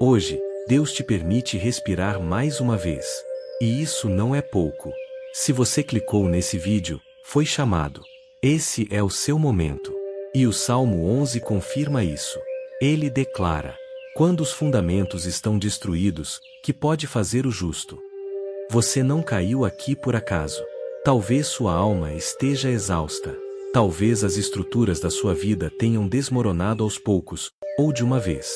Hoje, Deus te permite respirar mais uma vez. E isso não é pouco. Se você clicou nesse vídeo, foi chamado. Esse é o seu momento. E o Salmo 11 confirma isso. Ele declara: quando os fundamentos estão destruídos, que pode fazer o justo? Você não caiu aqui por acaso. Talvez sua alma esteja exausta. Talvez as estruturas da sua vida tenham desmoronado aos poucos, ou de uma vez.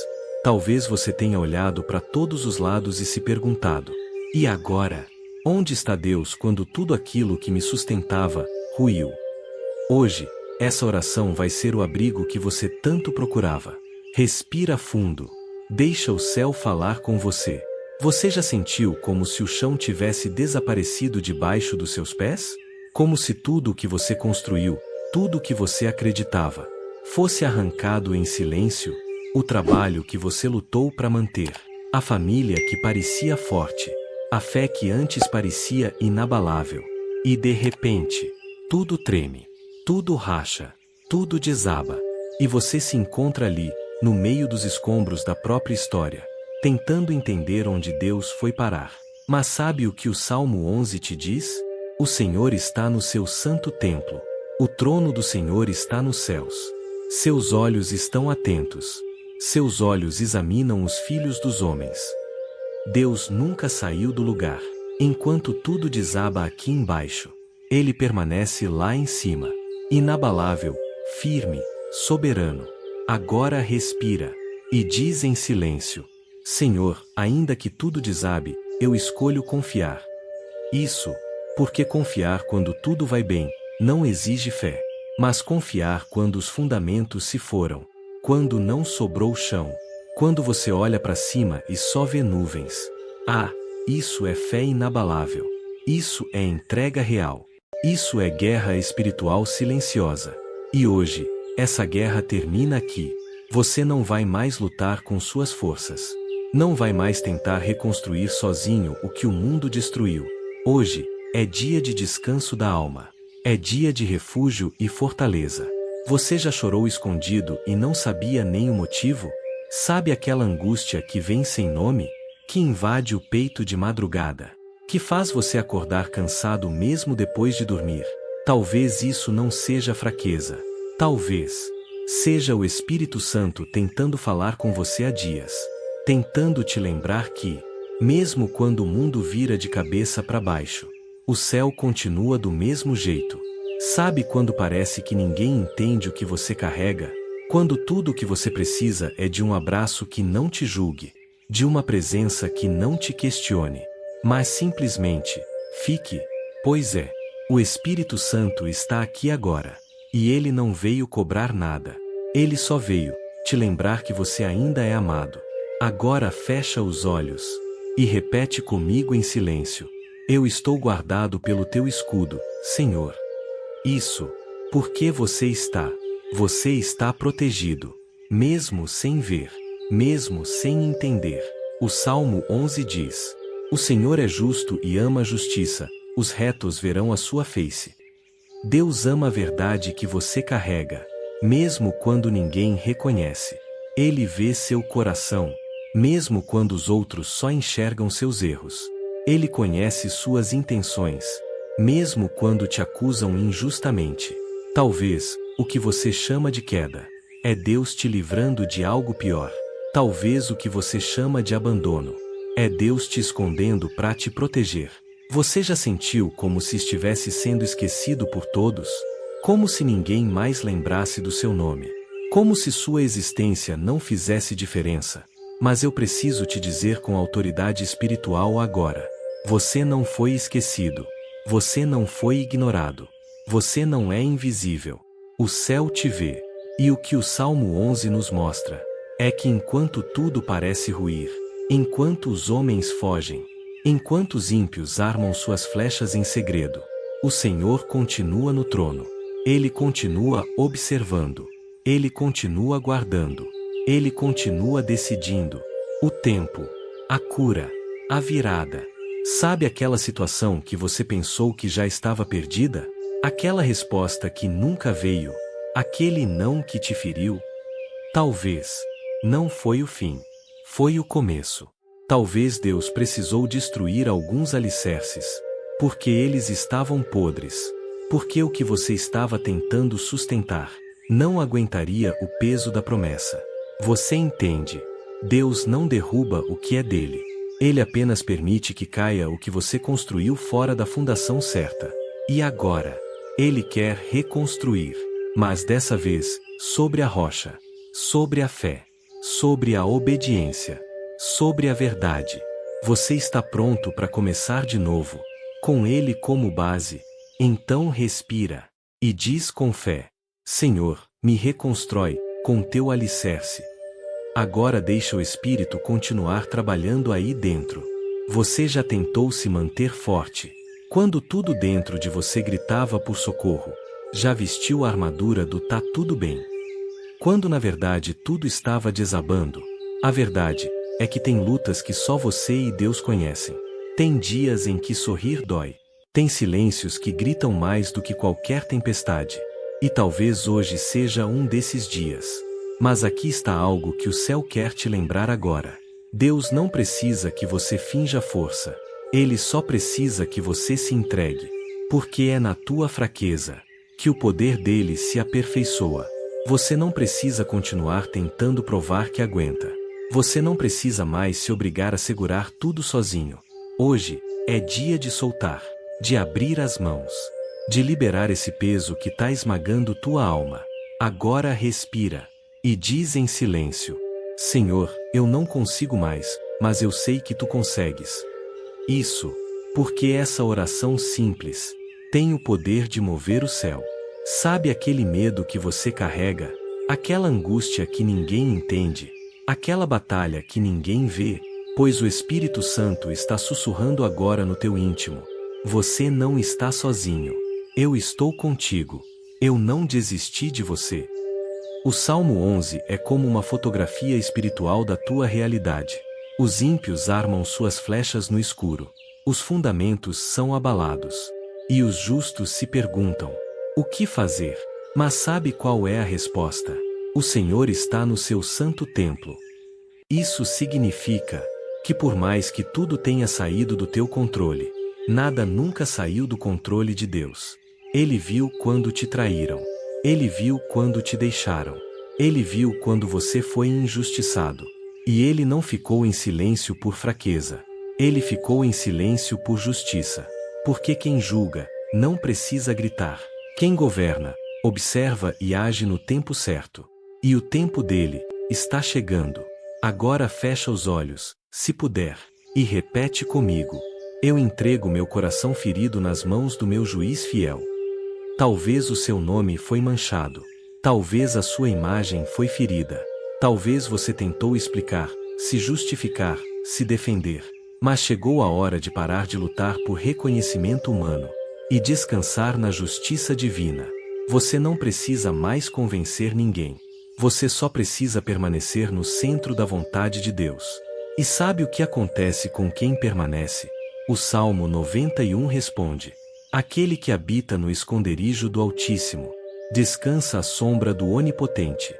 Talvez você tenha olhado para todos os lados e se perguntado: e agora? Onde está Deus quando tudo aquilo que me sustentava ruiu? Hoje, essa oração vai ser o abrigo que você tanto procurava. Respira fundo. Deixa o céu falar com você. Você já sentiu como se o chão tivesse desaparecido debaixo dos seus pés? Como se tudo o que você construiu, tudo o que você acreditava, fosse arrancado em silêncio? O trabalho que você lutou para manter, a família que parecia forte, a fé que antes parecia inabalável. E de repente, tudo treme, tudo racha, tudo desaba. E você se encontra ali, no meio dos escombros da própria história, tentando entender onde Deus foi parar. Mas sabe o que o Salmo 11 te diz? O Senhor está no seu santo templo. O trono do Senhor está nos céus. Seus olhos estão atentos. Seus olhos examinam os filhos dos homens. Deus nunca saiu do lugar. Enquanto tudo desaba aqui embaixo, Ele permanece lá em cima. Inabalável, firme, soberano. Agora respira. E diz em silêncio: Senhor, ainda que tudo desabe, eu escolho confiar. Isso, porque confiar quando tudo vai bem, não exige fé. Mas confiar quando os fundamentos se foram. Quando não sobrou chão. Quando você olha para cima e só vê nuvens. Ah, isso é fé inabalável. Isso é entrega real. Isso é guerra espiritual silenciosa. E hoje, essa guerra termina aqui. Você não vai mais lutar com suas forças. Não vai mais tentar reconstruir sozinho o que o mundo destruiu. Hoje, é dia de descanso da alma. É dia de refúgio e fortaleza. Você já chorou escondido e não sabia nem o motivo? Sabe aquela angústia que vem sem nome? Que invade o peito de madrugada? Que faz você acordar cansado mesmo depois de dormir? Talvez isso não seja fraqueza. Talvez seja o Espírito Santo tentando falar com você há dias. Tentando te lembrar que, mesmo quando o mundo vira de cabeça para baixo, o céu continua do mesmo jeito. Sabe quando parece que ninguém entende o que você carrega? Quando tudo o que você precisa é de um abraço que não te julgue, de uma presença que não te questione, mas simplesmente fique. Pois é, o Espírito Santo está aqui agora, e ele não veio cobrar nada. Ele só veio te lembrar que você ainda é amado. Agora fecha os olhos e repete comigo em silêncio: eu estou guardado pelo teu escudo, Senhor. Isso, porque você está protegido, mesmo sem ver, mesmo sem entender. O Salmo 11 diz: o Senhor é justo e ama a justiça, os retos verão a sua face. Deus ama a verdade que você carrega, mesmo quando ninguém reconhece. Ele vê seu coração, mesmo quando os outros só enxergam seus erros. Ele conhece suas intenções, mesmo quando te acusam injustamente. Talvez, o que você chama de queda, é Deus te livrando de algo pior. Talvez o que você chama de abandono, é Deus te escondendo para te proteger. Você já sentiu como se estivesse sendo esquecido por todos? Como se ninguém mais lembrasse do seu nome? Como se sua existência não fizesse diferença? Mas eu preciso te dizer com autoridade espiritual agora: você não foi esquecido. Você não foi ignorado. Você não é invisível. O céu te vê. E o que o Salmo 11 nos mostra é que enquanto tudo parece ruir, enquanto os homens fogem, enquanto os ímpios armam suas flechas em segredo, o Senhor continua no trono. Ele continua observando. Ele continua guardando. Ele continua decidindo. O tempo, a cura, a virada. Sabe aquela situação que você pensou que já estava perdida? Aquela resposta que nunca veio? Aquele não que te feriu? Talvez não foi o fim. Foi o começo. Talvez Deus precisou destruir alguns alicerces, porque eles estavam podres. Porque o que você estava tentando sustentar não aguentaria o peso da promessa. Você entende? Deus não derruba o que é dele. Ele apenas permite que caia o que você construiu fora da fundação certa. E agora? Ele quer reconstruir. Mas dessa vez, sobre a rocha. Sobre a fé. Sobre a obediência. Sobre a verdade. Você está pronto para começar de novo, com Ele como base. Então respira. E diz com fé: Senhor, me reconstrói, com teu alicerce. Agora deixa o Espírito continuar trabalhando aí dentro. Você já tentou se manter forte, quando tudo dentro de você gritava por socorro. Já vestiu a armadura do tá tudo bem, quando na verdade tudo estava desabando. A verdade é que tem lutas que só você e Deus conhecem. Tem dias em que sorrir dói. Tem silêncios que gritam mais do que qualquer tempestade. E talvez hoje seja um desses dias. Mas aqui está algo que o céu quer te lembrar agora. Deus não precisa que você finja força. Ele só precisa que você se entregue. Porque é na tua fraqueza que o poder dele se aperfeiçoa. Você não precisa continuar tentando provar que aguenta. Você não precisa mais se obrigar a segurar tudo sozinho. Hoje é dia de soltar, de abrir as mãos, de liberar esse peso que está esmagando tua alma. Agora respira e diz em silêncio: Senhor, eu não consigo mais, mas eu sei que tu consegues. Isso, porque essa oração simples tem o poder de mover o céu. Sabe aquele medo que você carrega? Aquela angústia que ninguém entende? Aquela batalha que ninguém vê? Pois o Espírito Santo está sussurrando agora no teu íntimo: você não está sozinho. Eu estou contigo. Eu não desisti de você. O Salmo 11 é como uma fotografia espiritual da tua realidade. Os ímpios armam suas flechas no escuro. Os fundamentos são abalados. E os justos se perguntam: o que fazer? Mas sabe qual é a resposta? O Senhor está no seu santo templo. Isso significa que por mais que tudo tenha saído do teu controle, nada nunca saiu do controle de Deus. Ele viu quando te traíram. Ele viu quando te deixaram. Ele viu quando você foi injustiçado. E ele não ficou em silêncio por fraqueza. Ele ficou em silêncio por justiça. Porque quem julga não precisa gritar. Quem governa observa e age no tempo certo. E o tempo dele está chegando. Agora fecha os olhos, se puder, e repete comigo: eu entrego meu coração ferido nas mãos do meu juiz fiel. Talvez o seu nome foi manchado. Talvez a sua imagem foi ferida. Talvez você tentou explicar, se justificar, se defender. Mas chegou a hora de parar de lutar por reconhecimento humano e descansar na justiça divina. Você não precisa mais convencer ninguém. Você só precisa permanecer no centro da vontade de Deus. E sabe o que acontece com quem permanece? O Salmo 91 responde: aquele que habita no esconderijo do Altíssimo descansa à sombra do Onipotente.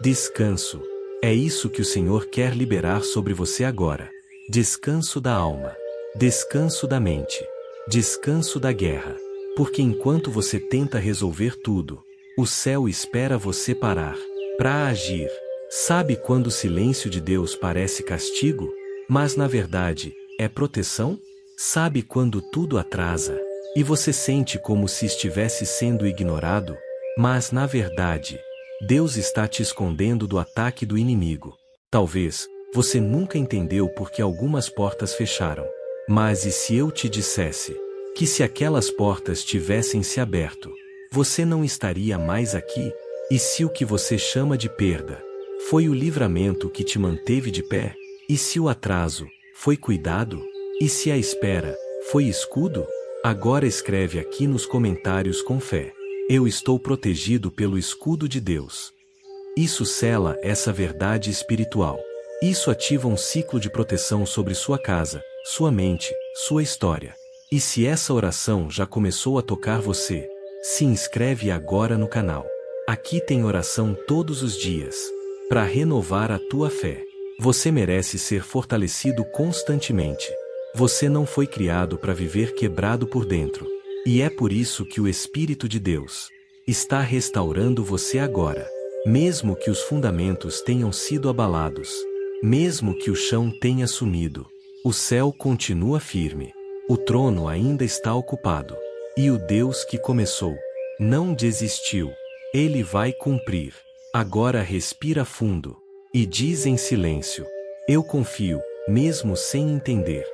Descanso. É isso que o Senhor quer liberar sobre você agora. Descanso da alma. Descanso da mente. Descanso da guerra. Porque enquanto você tenta resolver tudo, o céu espera você parar para agir. Sabe quando o silêncio de Deus parece castigo, mas na verdade é proteção? Sabe quando tudo atrasa e você sente como se estivesse sendo ignorado, mas na verdade Deus está te escondendo do ataque do inimigo? Talvez você nunca entendeu porque algumas portas fecharam. Mas e se eu te dissesse que se aquelas portas tivessem se aberto, você não estaria mais aqui? E se o que você chama de perda foi o livramento que te manteve de pé? E se o atraso foi cuidado? E se a espera foi escudo? Agora escreve aqui nos comentários com fé: eu estou protegido pelo escudo de Deus. Isso sela essa verdade espiritual. Isso ativa um ciclo de proteção sobre sua casa, sua mente, sua história. E se essa oração já começou a tocar você, se inscreve agora no canal. Aqui tem oração todos os dias para renovar a tua fé. Você merece ser fortalecido constantemente. Você não foi criado para viver quebrado por dentro. E é por isso que o Espírito de Deus está restaurando você agora. Mesmo que os fundamentos tenham sido abalados, mesmo que o chão tenha sumido, o céu continua firme. O trono ainda está ocupado. E o Deus que começou não desistiu. Ele vai cumprir. Agora respira fundo e diz em silêncio: eu confio, mesmo sem entender.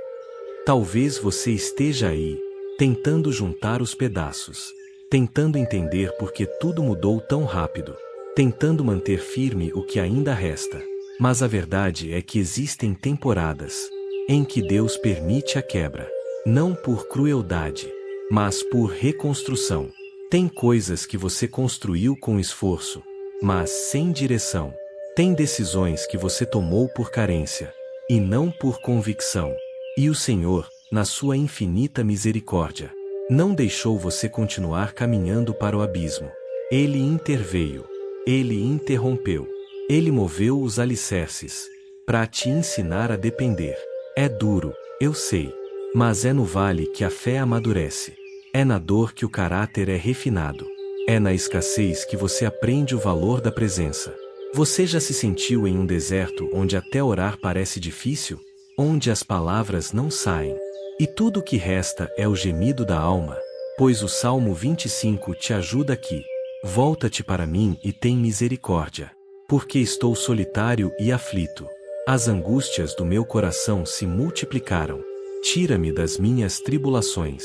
Talvez você esteja aí, tentando juntar os pedaços, tentando entender por que tudo mudou tão rápido, tentando manter firme o que ainda resta. Mas a verdade é que existem temporadas em que Deus permite a quebra, não por crueldade, mas por reconstrução. Tem coisas que você construiu com esforço, mas sem direção. Tem decisões que você tomou por carência, e não por convicção. E o Senhor, na sua infinita misericórdia, não deixou você continuar caminhando para o abismo. Ele interveio. Ele interrompeu. Ele moveu os alicerces, para te ensinar a depender. É duro, eu sei, mas é no vale que a fé amadurece. É na dor que o caráter é refinado. É na escassez que você aprende o valor da presença. Você já se sentiu em um deserto onde até orar parece difícil? Onde as palavras não saem? E tudo o que resta é o gemido da alma? Pois o Salmo 25 te ajuda aqui. Volta-te para mim e tem misericórdia. Porque estou solitário e aflito. As angústias do meu coração se multiplicaram. Tira-me das minhas tribulações.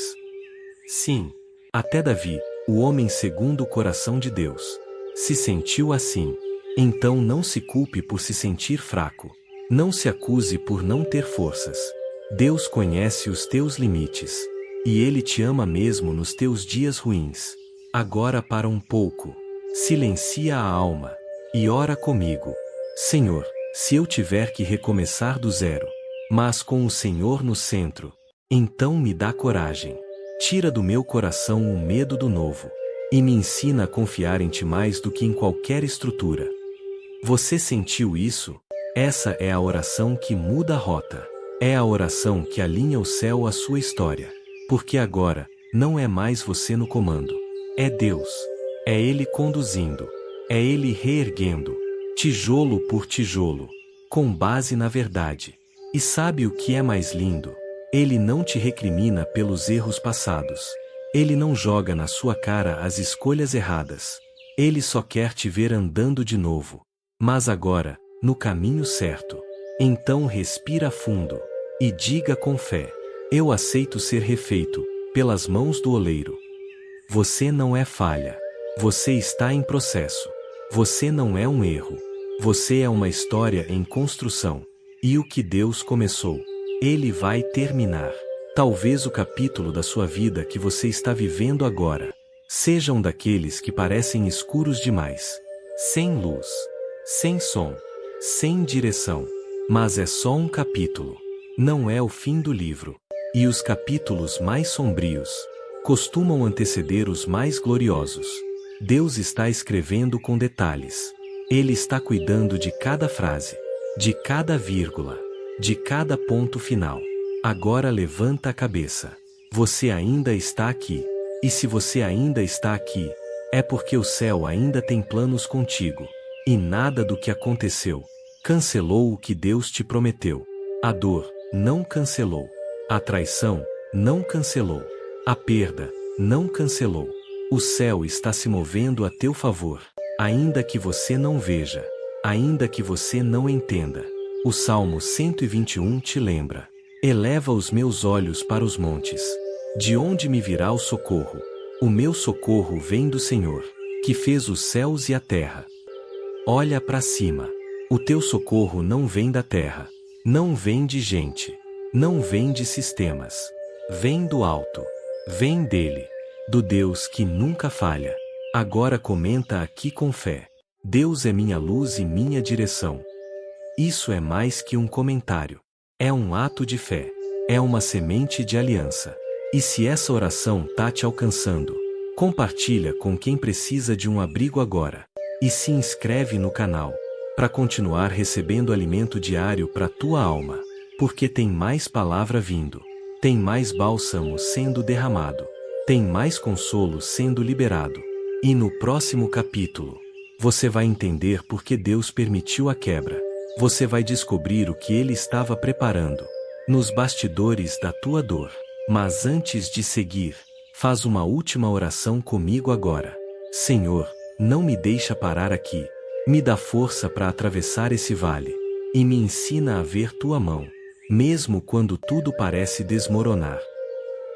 Sim, até Davi, o homem segundo o coração de Deus, se sentiu assim. Então não se culpe por se sentir fraco. Não se acuse por não ter forças. Deus conhece os teus limites. E Ele te ama mesmo nos teus dias ruins. Agora para um pouco. Silencia a alma. E ora comigo. Senhor, se eu tiver que recomeçar do zero, mas com o Senhor no centro, então me dá coragem. Tira do meu coração o medo do novo. E me ensina a confiar em Ti mais do que em qualquer estrutura. Você sentiu isso? Essa é a oração que muda a rota. É a oração que alinha o céu à sua história. Porque agora, não é mais você no comando. É Deus. É Ele conduzindo. É Ele reerguendo, tijolo por tijolo, com base na verdade. E sabe o que é mais lindo? Ele não te recrimina pelos erros passados. Ele não joga na sua cara as escolhas erradas. Ele só quer te ver andando de novo. Mas agora, no caminho certo. Então respira fundo e diga com fé: eu aceito ser refeito pelas mãos do oleiro. Você não é falha. Você está em processo. Você não é um erro. Você é uma história em construção. E o que Deus começou, Ele vai terminar. Talvez o capítulo da sua vida que você está vivendo agora seja um daqueles que parecem escuros demais. Sem luz. Sem som, sem direção. Mas é só um capítulo. Não é o fim do livro. E os capítulos mais sombrios costumam anteceder os mais gloriosos. Deus está escrevendo com detalhes. Ele está cuidando de cada frase, de cada vírgula, de cada ponto final. Agora levanta a cabeça. Você ainda está aqui. E se você ainda está aqui, é porque o céu ainda tem planos contigo. E nada do que aconteceu cancelou o que Deus te prometeu. A dor não cancelou. A traição não cancelou. A perda não cancelou. O céu está se movendo a teu favor. Ainda que você não veja. Ainda que você não entenda. O Salmo 121 te lembra. Eleva os meus olhos para os montes. De onde me virá o socorro? O meu socorro vem do Senhor, que fez os céus e a terra. Olha para cima. O teu socorro não vem da terra. Não vem de gente. Não vem de sistemas. Vem do alto. Vem dele. Do Deus que nunca falha. Agora comenta aqui com fé. Deus é minha luz e minha direção. Isso é mais que um comentário. É um ato de fé. É uma semente de aliança. E se essa oração tá te alcançando, compartilha com quem precisa de um abrigo agora. E se inscreve no canal. para continuar recebendo alimento diário para tua alma, porque tem mais palavra vindo, tem mais bálsamo sendo derramado, tem mais consolo sendo liberado. E no próximo capítulo, você vai entender por que Deus permitiu a quebra. Você vai descobrir o que Ele estava preparando nos bastidores da tua dor. Mas antes de seguir, faz uma última oração comigo agora. Senhor, não me deixa parar aqui. Me dá força para atravessar esse vale. E me ensina a ver tua mão, mesmo quando tudo parece desmoronar.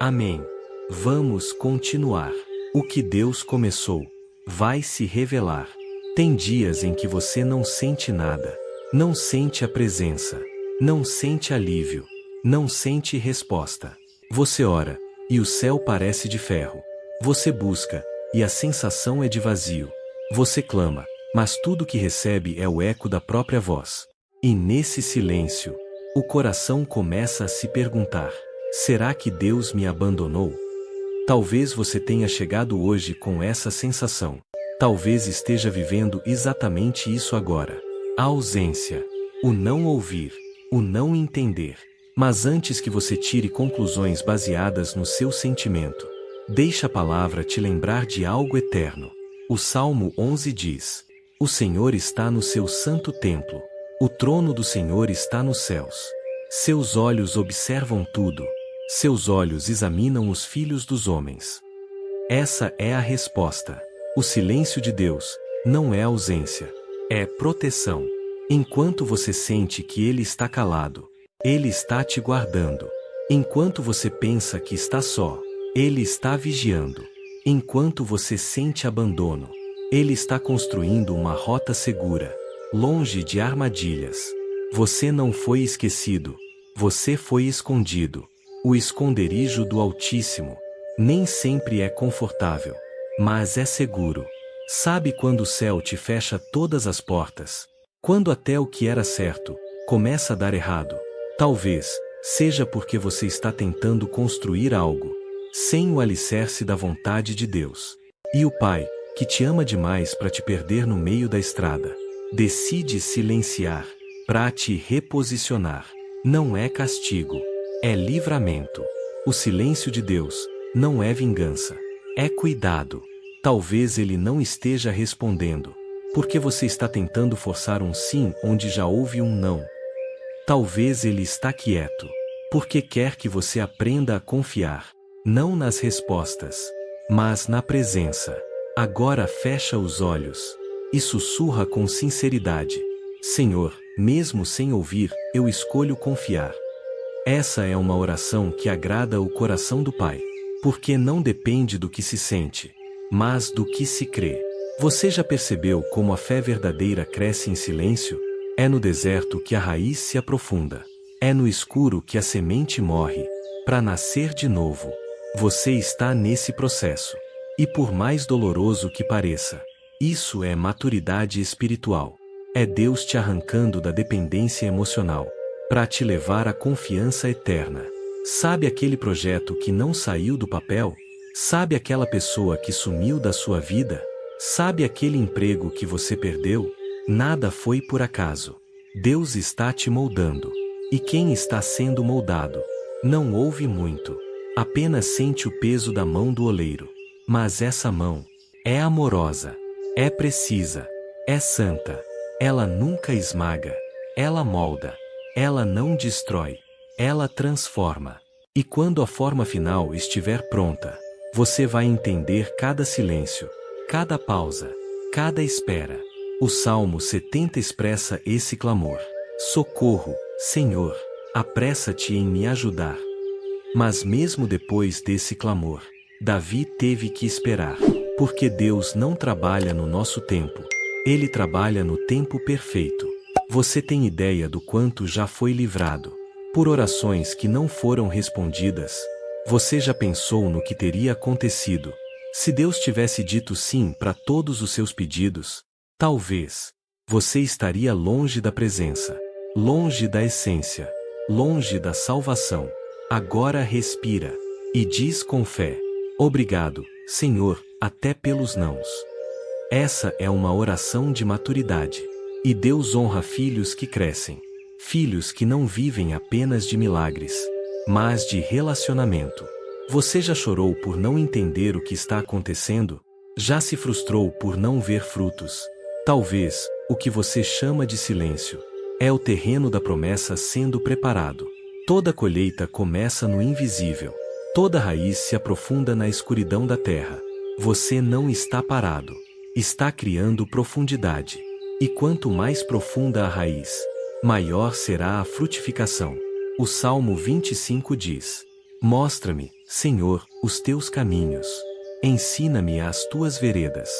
Amém. Vamos continuar. O que Deus começou vai se revelar. Tem dias em que você não sente nada, não sente a presença, não sente alívio, não sente resposta. Você ora, e o céu parece de ferro. Você busca, e a sensação é de vazio. Você clama, mas tudo que recebe é o eco da própria voz. E nesse silêncio, o coração começa a se perguntar: será que Deus me abandonou? Talvez você tenha chegado hoje com essa sensação. Talvez esteja vivendo exatamente isso agora. A ausência, o não ouvir, o não entender. Mas antes que você tire conclusões baseadas no seu sentimento, deixa a palavra te lembrar de algo eterno. O Salmo 11 diz: o Senhor está no seu santo templo. O trono do Senhor está nos céus. Seus olhos observam tudo. Seus olhos examinam os filhos dos homens. Essa é a resposta. O silêncio de Deus não é ausência, é proteção. Enquanto você sente que Ele está calado, Ele está te guardando. Enquanto você pensa que está só, Ele está vigiando. Enquanto você sente abandono, Ele está construindo uma rota segura, longe de armadilhas. Você não foi esquecido, você foi escondido. O esconderijo do Altíssimo nem sempre é confortável, mas é seguro. Sabe quando o céu te fecha todas as portas? Quando até o que era certo começa a dar errado? Talvez seja porque você está tentando construir algo sem o alicerce da vontade de Deus. E o Pai, que te ama demais para te perder no meio da estrada, decide silenciar para te reposicionar. Não é castigo, é livramento. O silêncio de Deus não é vingança, é cuidado. Talvez Ele não esteja respondendo, porque você está tentando forçar um sim onde já houve um não. Talvez Ele está quieto, porque quer que você aprenda a confiar, não nas respostas, mas na presença. Agora fecha os olhos e sussurra com sinceridade: Senhor, mesmo sem ouvir, eu escolho confiar. Essa é uma oração que agrada o coração do Pai, porque não depende do que se sente, mas do que se crê. Você já percebeu como a fé verdadeira cresce em silêncio? É no deserto que a raiz se aprofunda. É no escuro que a semente morre, para nascer de novo. Você está nesse processo. E por mais doloroso que pareça, isso é maturidade espiritual. É Deus te arrancando da dependência emocional, para te levar à confiança eterna. Sabe aquele projeto que não saiu do papel? Sabe aquela pessoa que sumiu da sua vida? Sabe aquele emprego que você perdeu? Nada foi por acaso. Deus está te moldando. E quem está sendo moldado não ouve muito, apenas sente o peso da mão do oleiro. Mas essa mão é amorosa, é precisa, é santa. Ela nunca esmaga, ela molda. Ela não destrói, ela transforma. E quando a forma final estiver pronta, você vai entender cada silêncio, cada pausa, cada espera. O Salmo 70 expressa esse clamor: socorro, Senhor, apressa-te em me ajudar. Mas mesmo depois desse clamor, Davi teve que esperar, porque Deus não trabalha no nosso tempo, Ele trabalha no tempo perfeito. Você tem ideia do quanto já foi livrado por orações que não foram respondidas? Você já pensou no que teria acontecido se Deus tivesse dito sim para todos os seus pedidos? Talvez você estaria longe da presença, longe da essência, longe da salvação. Agora respira e diz com fé: obrigado, Senhor, até pelos nãos. Essa é uma oração de maturidade. E Deus honra filhos que crescem. Filhos que não vivem apenas de milagres, mas de relacionamento. Você já chorou por não entender o que está acontecendo? Já se frustrou por não ver frutos? Talvez, o que você chama de silêncio, é o terreno da promessa sendo preparado. Toda colheita começa no invisível. Toda raiz se aprofunda na escuridão da terra. Você não está parado. Está criando profundidade. E quanto mais profunda a raiz, maior será a frutificação. O Salmo 25 diz: Mostra-me, Senhor, os teus caminhos. Ensina-me as tuas veredas.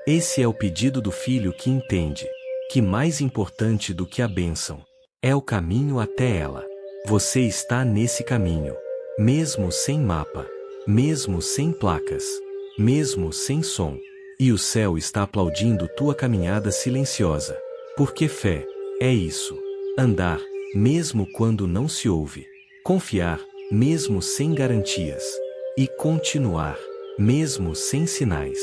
Esse é o pedido do filho que entende que mais importante do que a bênção é o caminho até ela. Você está nesse caminho, mesmo sem mapa, mesmo sem placas, mesmo sem som. E o céu está aplaudindo tua caminhada silenciosa. Porque fé é isso. Andar, mesmo quando não se ouve. Confiar, mesmo sem garantias. E continuar, mesmo sem sinais.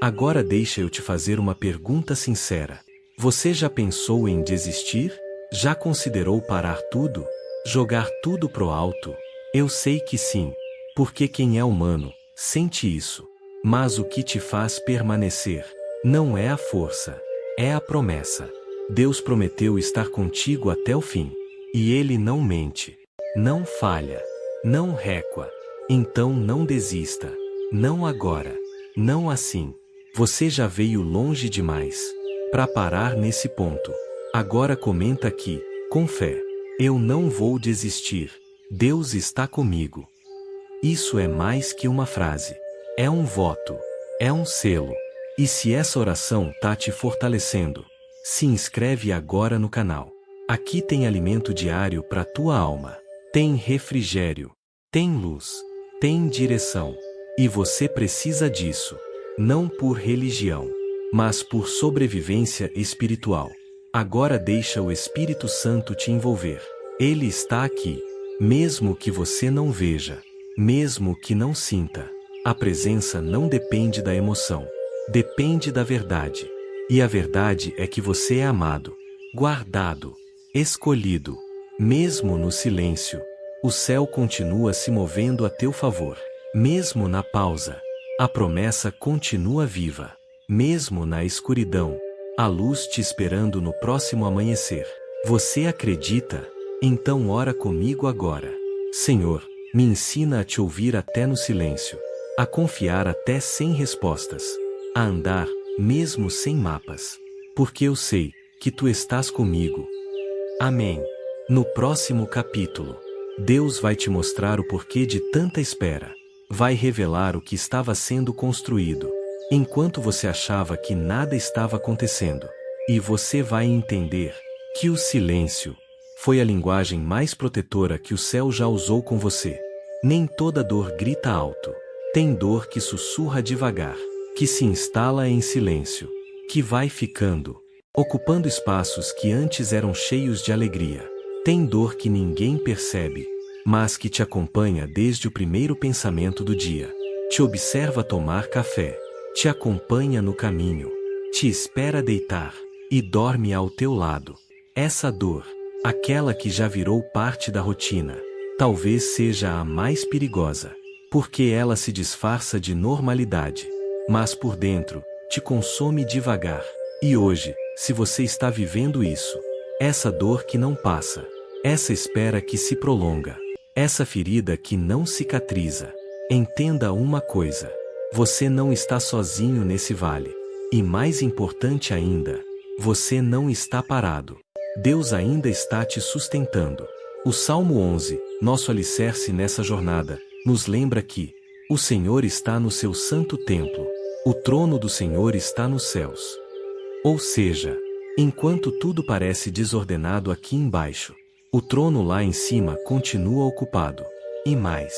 Agora deixa eu te fazer uma pergunta sincera. Você já pensou em desistir? Já considerou parar tudo? Jogar tudo pro alto? Eu sei que sim, porque quem é humano sente isso. Mas o que te faz permanecer não é a força, é a promessa. Deus prometeu estar contigo até o fim. E Ele não mente, não falha, não recua. Então não desista. Não agora. Não assim. Você já veio longe demais para parar nesse ponto. Agora comenta aqui, com fé: eu não vou desistir. Deus está comigo. Isso é mais que uma frase. É um voto. É um selo. E se essa oração tá te fortalecendo, se inscreve agora no canal. Aqui tem alimento diário para tua alma. Tem refrigério. Tem luz. Tem direção. E você precisa disso. Não por religião, mas por sobrevivência espiritual. Agora deixa o Espírito Santo te envolver. Ele está aqui. Mesmo que você não veja. Mesmo que não sinta. A presença não depende da emoção. Depende da verdade. E a verdade é que você é amado, guardado, escolhido. Mesmo no silêncio, o céu continua se movendo a teu favor. Mesmo na pausa, a promessa continua viva. Mesmo na escuridão, a luz te esperando no próximo amanhecer. Você acredita? Então ora comigo agora. Senhor, me ensina a te ouvir até no silêncio. A confiar até sem respostas. A andar, mesmo sem mapas. Porque eu sei que tu estás comigo. Amém. No próximo capítulo, Deus vai te mostrar o porquê de tanta espera. Vai revelar o que estava sendo construído, enquanto você achava que nada estava acontecendo. E você vai entender que o silêncio foi a linguagem mais protetora que o céu já usou com você. Nem toda dor grita alto. Tem dor que sussurra devagar, que se instala em silêncio, que vai ficando, ocupando espaços que antes eram cheios de alegria. Tem dor que ninguém percebe, mas que te acompanha desde o primeiro pensamento do dia. Te observa tomar café, te acompanha no caminho, te espera deitar e dorme ao teu lado. Essa dor, aquela que já virou parte da rotina, talvez seja a mais perigosa, porque ela se disfarça de normalidade, mas por dentro, te consome devagar. E hoje, se você está vivendo isso, essa dor que não passa, essa espera que se prolonga, essa ferida que não cicatriza, entenda uma coisa: você não está sozinho nesse vale. E mais importante ainda, você não está parado. Deus ainda está te sustentando. O Salmo 11, nosso alicerce nessa jornada, nos lembra que o Senhor está no seu santo templo. O trono do Senhor está nos céus. Ou seja, enquanto tudo parece desordenado aqui embaixo, o trono lá em cima continua ocupado. E mais,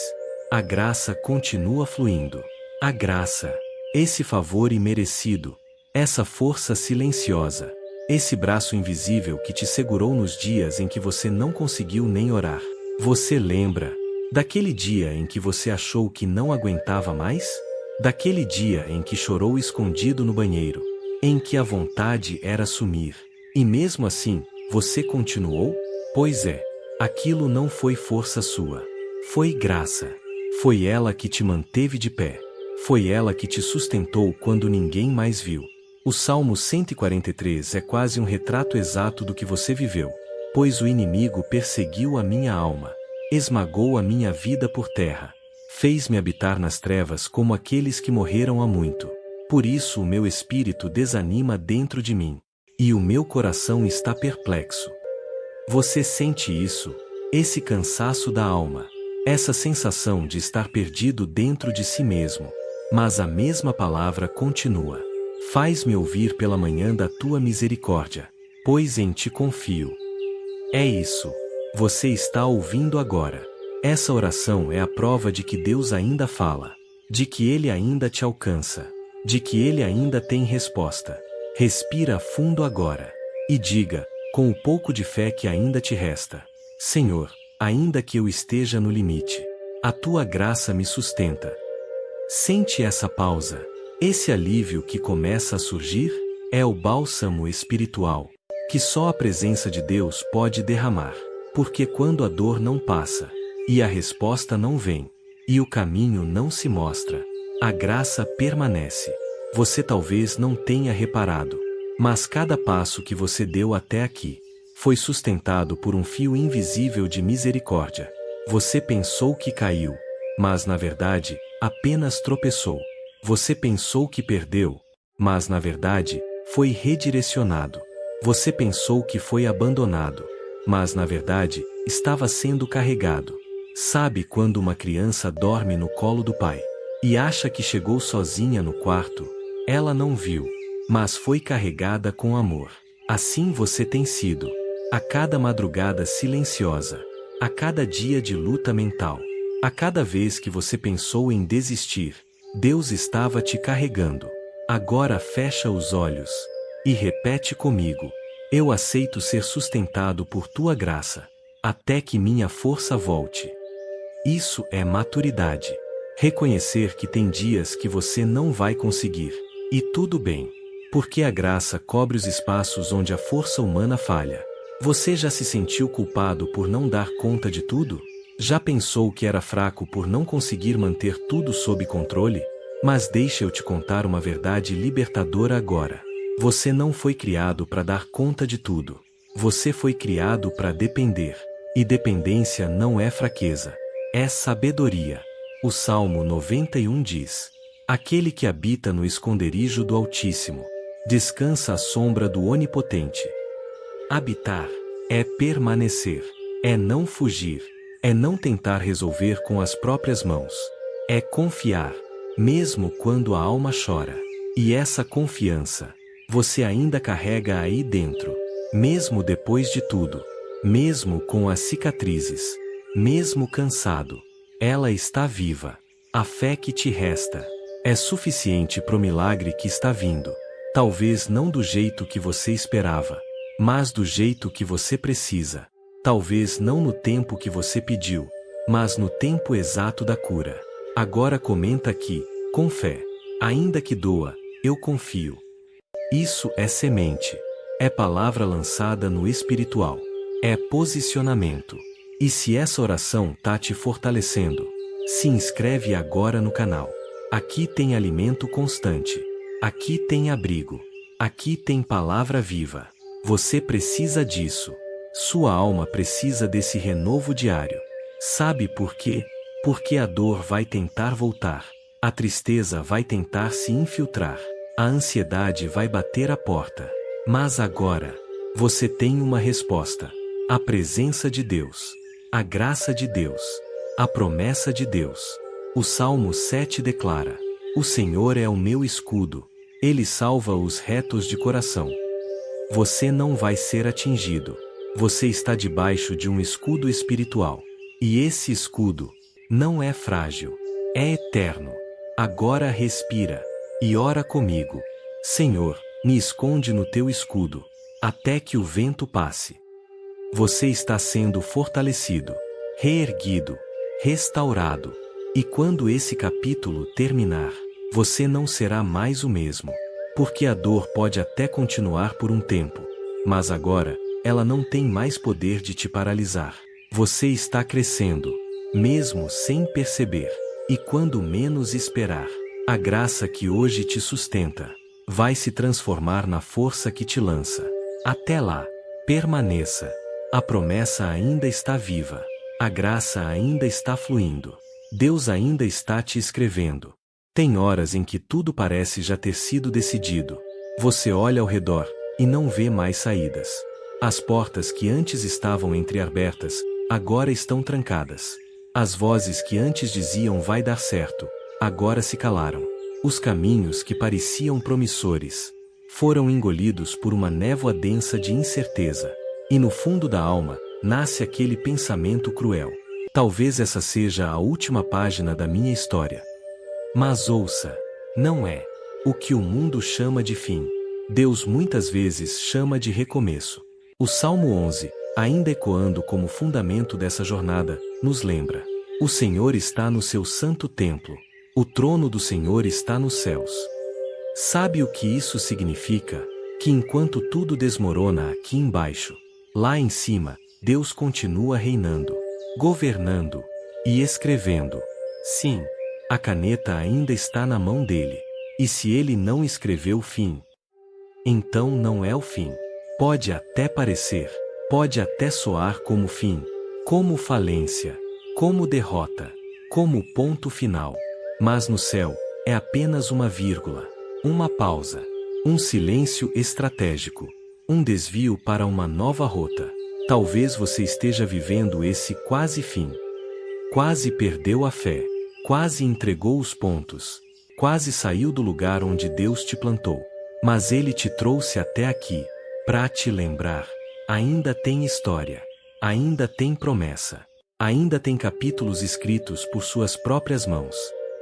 a graça continua fluindo. A graça, esse favor imerecido, essa força silenciosa, esse braço invisível que te segurou nos dias em que você não conseguiu nem orar. Você lembra daquele dia em que você achou que não aguentava mais? Daquele dia em que chorou escondido no banheiro, em que a vontade era sumir, E mesmo assim, você continuou? Pois é, aquilo não foi força sua. Foi graça. Foi ela que te manteve de pé. Foi ela que te sustentou quando ninguém mais viu. O Salmo 143 é quase um retrato exato do que você viveu. Pois o inimigo perseguiu a minha alma, esmagou a minha vida por terra, fez-me habitar nas trevas como aqueles que morreram há muito. Por isso o meu espírito desanima dentro de mim, e o meu coração está perplexo. Você sente isso? Esse cansaço da alma, essa sensação de estar perdido dentro de si mesmo. Mas a mesma palavra continua. Faz-me ouvir pela manhã da tua misericórdia, pois em ti confio. É isso. Você está ouvindo agora. Essa oração é a prova de que Deus ainda fala, de que Ele ainda te alcança, de que Ele ainda tem resposta. Respira fundo agora e diga, com o pouco de fé que ainda te resta: Senhor, ainda que eu esteja no limite, a tua graça me sustenta. Sente essa pausa. Esse alívio que começa a surgir é o bálsamo espiritual que só a presença de Deus pode derramar. Porque quando a dor não passa, e a resposta não vem, e o caminho não se mostra, a graça permanece. Você talvez não tenha reparado, mas cada passo que você deu até aqui foi sustentado por um fio invisível de misericórdia. Você pensou que caiu, mas na verdade, apenas tropeçou. Você pensou que perdeu, mas na verdade, foi redirecionado. Você pensou que foi abandonado, mas na verdade, estava sendo carregado. Sabe quando uma criança dorme no colo do pai e acha que chegou sozinha no quarto? Ela não viu, mas foi carregada com amor. Assim você tem sido. A cada madrugada silenciosa, a cada dia de luta mental, a cada vez que você pensou em desistir, Deus estava te carregando. Agora fecha os olhos e repete comigo: eu aceito ser sustentado por tua graça, até que minha força volte. Isso é maturidade. Reconhecer que tem dias que você não vai conseguir. E tudo bem. Porque a graça cobre os espaços onde a força humana falha. Você já se sentiu culpado por não dar conta de tudo? Já pensou que era fraco por não conseguir manter tudo sob controle? Mas deixa eu te contar uma verdade libertadora agora. Você não foi criado para dar conta de tudo. Você foi criado para depender. E dependência não é fraqueza. É sabedoria. O Salmo 91 diz: aquele que habita no esconderijo do Altíssimo descansa à sombra do Onipotente. Habitar é permanecer, é não fugir, é não tentar resolver com as próprias mãos, é confiar, mesmo quando a alma chora. E essa confiança, você ainda carrega aí dentro, mesmo depois de tudo, mesmo com as cicatrizes, mesmo cansado, ela está viva. A fé que te resta é suficiente para o milagre que está vindo. Talvez não do jeito que você esperava, mas do jeito que você precisa. Talvez não no tempo que você pediu, mas no tempo exato da cura. Agora comenta aqui, com fé: ainda que doa, eu confio. Isso é semente. É palavra lançada no espiritual. É posicionamento. E se essa oração tá te fortalecendo, se inscreve agora no canal. Aqui tem alimento constante. Aqui tem abrigo. Aqui tem palavra viva. Você precisa disso. Sua alma precisa desse renovo diário. Sabe por quê? Porque a dor vai tentar voltar. A tristeza vai tentar se infiltrar. A ansiedade vai bater a porta. Mas agora, você tem uma resposta. A presença de Deus. A graça de Deus. A promessa de Deus. O Salmo 7 declara: o Senhor é o meu escudo. Ele salva os retos de coração. Você não vai ser atingido. Você está debaixo de um escudo espiritual. E esse escudo não é frágil. É eterno. Agora respira e ora comigo. Senhor, me esconde no teu escudo, até que o vento passe. Você está sendo fortalecido, reerguido, restaurado. E quando esse capítulo terminar, você não será mais o mesmo. Porque a dor pode até continuar por um tempo, Mas agora, ela não tem mais poder de te paralisar. Você está crescendo, mesmo sem perceber. E quando menos esperar, a graça que hoje te sustenta vai se transformar na força que te lança. Até lá, permaneça. A promessa ainda está viva. A graça ainda está fluindo. Deus ainda está te escrevendo. Tem horas em que tudo parece já ter sido decidido. Você olha ao redor e não vê mais saídas. As portas que antes estavam entreabertas, agora estão trancadas. As vozes que antes diziam vai dar certo, agora se calaram. Os caminhos que pareciam promissores foram engolidos por uma névoa densa de incerteza. E no fundo da alma, nasce aquele pensamento cruel. Talvez essa seja a última página da minha história. Mas ouça, não é o que o mundo chama de fim. Deus muitas vezes chama de recomeço. O Salmo 11, ainda ecoando como fundamento dessa jornada, nos lembra: o Senhor está no seu santo templo. O trono do Senhor está nos céus. Sabe o que isso significa? Que enquanto tudo desmorona aqui embaixo, lá em cima, Deus continua reinando, governando e escrevendo. Sim, a caneta ainda está na mão dele. E se ele não escreveu o fim, então não é o fim. Pode até parecer, pode até soar como fim, como falência, como derrota, como ponto final. Mas no céu, é apenas uma vírgula, uma pausa, um silêncio estratégico, um desvio para uma nova rota. Talvez você esteja vivendo esse quase fim. Quase perdeu a fé, quase entregou os pontos, quase saiu do lugar onde Deus te plantou. Mas Ele te trouxe até aqui, para te lembrar: ainda tem história, ainda tem promessa, ainda tem capítulos escritos por suas próprias mãos.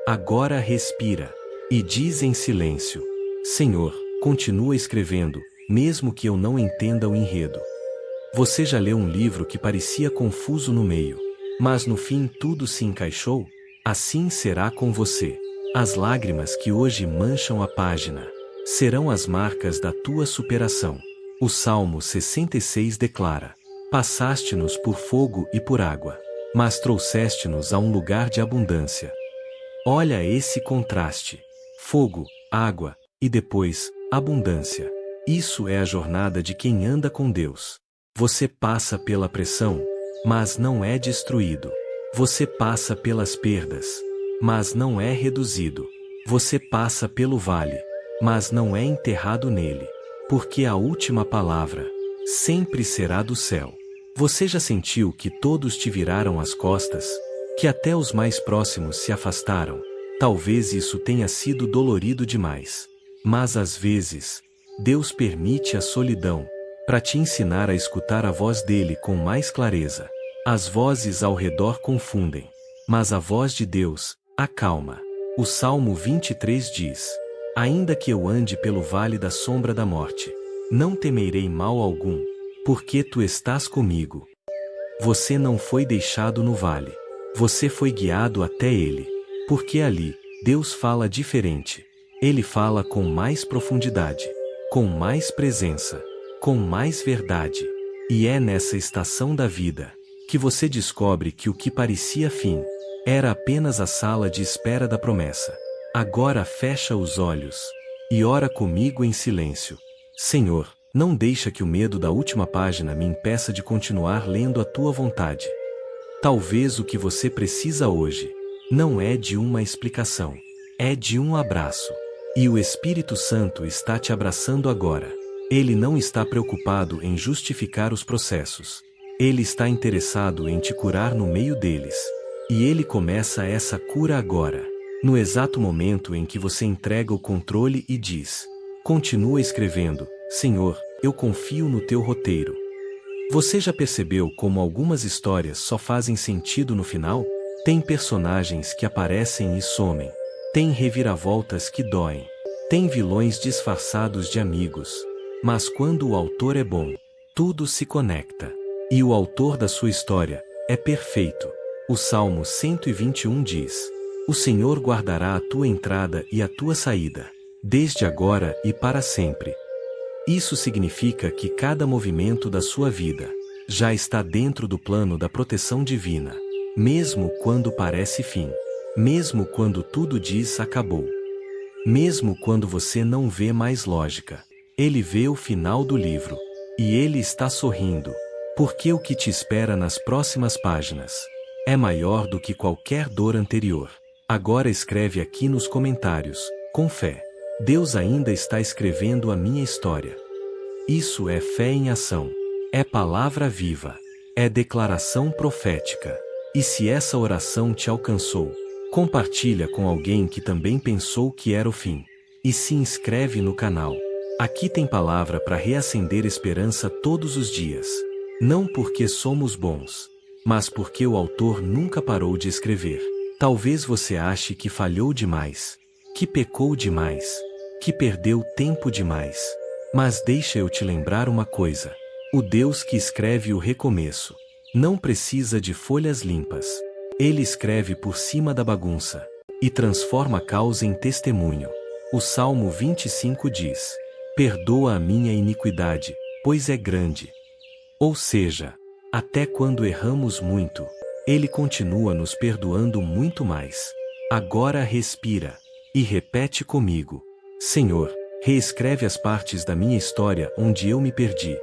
Agora respira e diz em silêncio: Senhor, continua escrevendo, mesmo que eu não entenda o enredo. Você já leu um livro que parecia confuso no meio, mas no fim tudo se encaixou? Assim será com você. As lágrimas que hoje mancham a página serão as marcas da tua superação. O Salmo 66 declara: passaste-nos por fogo e por água, mas trouxeste-nos a um lugar de abundância. Olha esse contraste: fogo, água, e depois, abundância. Isso é a jornada de quem anda com Deus. Você passa pela pressão, mas não é destruído. Você passa pelas perdas, mas não é reduzido. Você passa pelo vale, mas não é enterrado nele. Porque a última palavra sempre será do céu. Você já sentiu que todos te viraram as costas? Que até os mais próximos se afastaram? Talvez isso tenha sido dolorido demais. Mas às vezes, Deus permite a solidão para te ensinar a escutar a voz dele com mais clareza. As vozes ao redor confundem, mas a voz de Deus acalma. O Salmo 23 diz: ainda que eu ande pelo vale da sombra da morte, não temerei mal algum, porque tu estás comigo. Você não foi deixado no vale. Você foi guiado até ele. Porque ali, Deus fala diferente. Ele fala com mais profundidade, com mais presença, com mais verdade. E é nessa estação da vida que você descobre que o que parecia fim era apenas a sala de espera da promessa. Agora fecha os olhos e ora comigo em silêncio. Senhor, não deixa que o medo da última página me impeça de continuar lendo a tua vontade. Talvez o que você precisa hoje não é de uma explicação, é de um abraço. E o Espírito Santo está te abraçando agora. Ele não está preocupado em justificar os processos. Ele está interessado em te curar no meio deles. E ele começa essa cura agora, no exato momento em que você entrega o controle e diz: continua escrevendo, Senhor, eu confio no teu roteiro. Você já percebeu como algumas histórias só fazem sentido no final? Tem personagens que aparecem e somem. Tem reviravoltas que doem. Tem vilões disfarçados de amigos. Mas quando o autor é bom, tudo se conecta. E o autor da sua história é perfeito. O Salmo 121 diz: o Senhor guardará a tua entrada e a tua saída, desde agora e para sempre. Isso significa que cada movimento da sua vida já está dentro do plano da proteção divina, mesmo quando parece fim, mesmo quando tudo diz acabou, mesmo quando você não vê mais lógica. Ele vê o final do livro, e ele está sorrindo, porque o que te espera nas próximas páginas é maior do que qualquer dor anterior. Agora escreve aqui nos comentários, com fé: Deus ainda está escrevendo a minha história. Isso é fé em ação. É palavra viva. É declaração profética. E se essa oração te alcançou, compartilha com alguém que também pensou que era o fim. E se inscreve no canal. Aqui tem palavra para reacender esperança todos os dias. Não porque somos bons, mas porque o autor nunca parou de escrever. Talvez você ache que falhou demais, que pecou demais, que perdeu tempo demais. Mas deixa eu te lembrar uma coisa. O Deus que escreve o recomeço não precisa de folhas limpas. Ele escreve por cima da bagunça e transforma a causa em testemunho. O Salmo 25 diz: perdoa a minha iniquidade, pois é grande. Ou seja, até quando erramos muito, Ele continua nos perdoando muito mais. Agora respira e repete comigo: Senhor, reescreve as partes da minha história onde eu me perdi.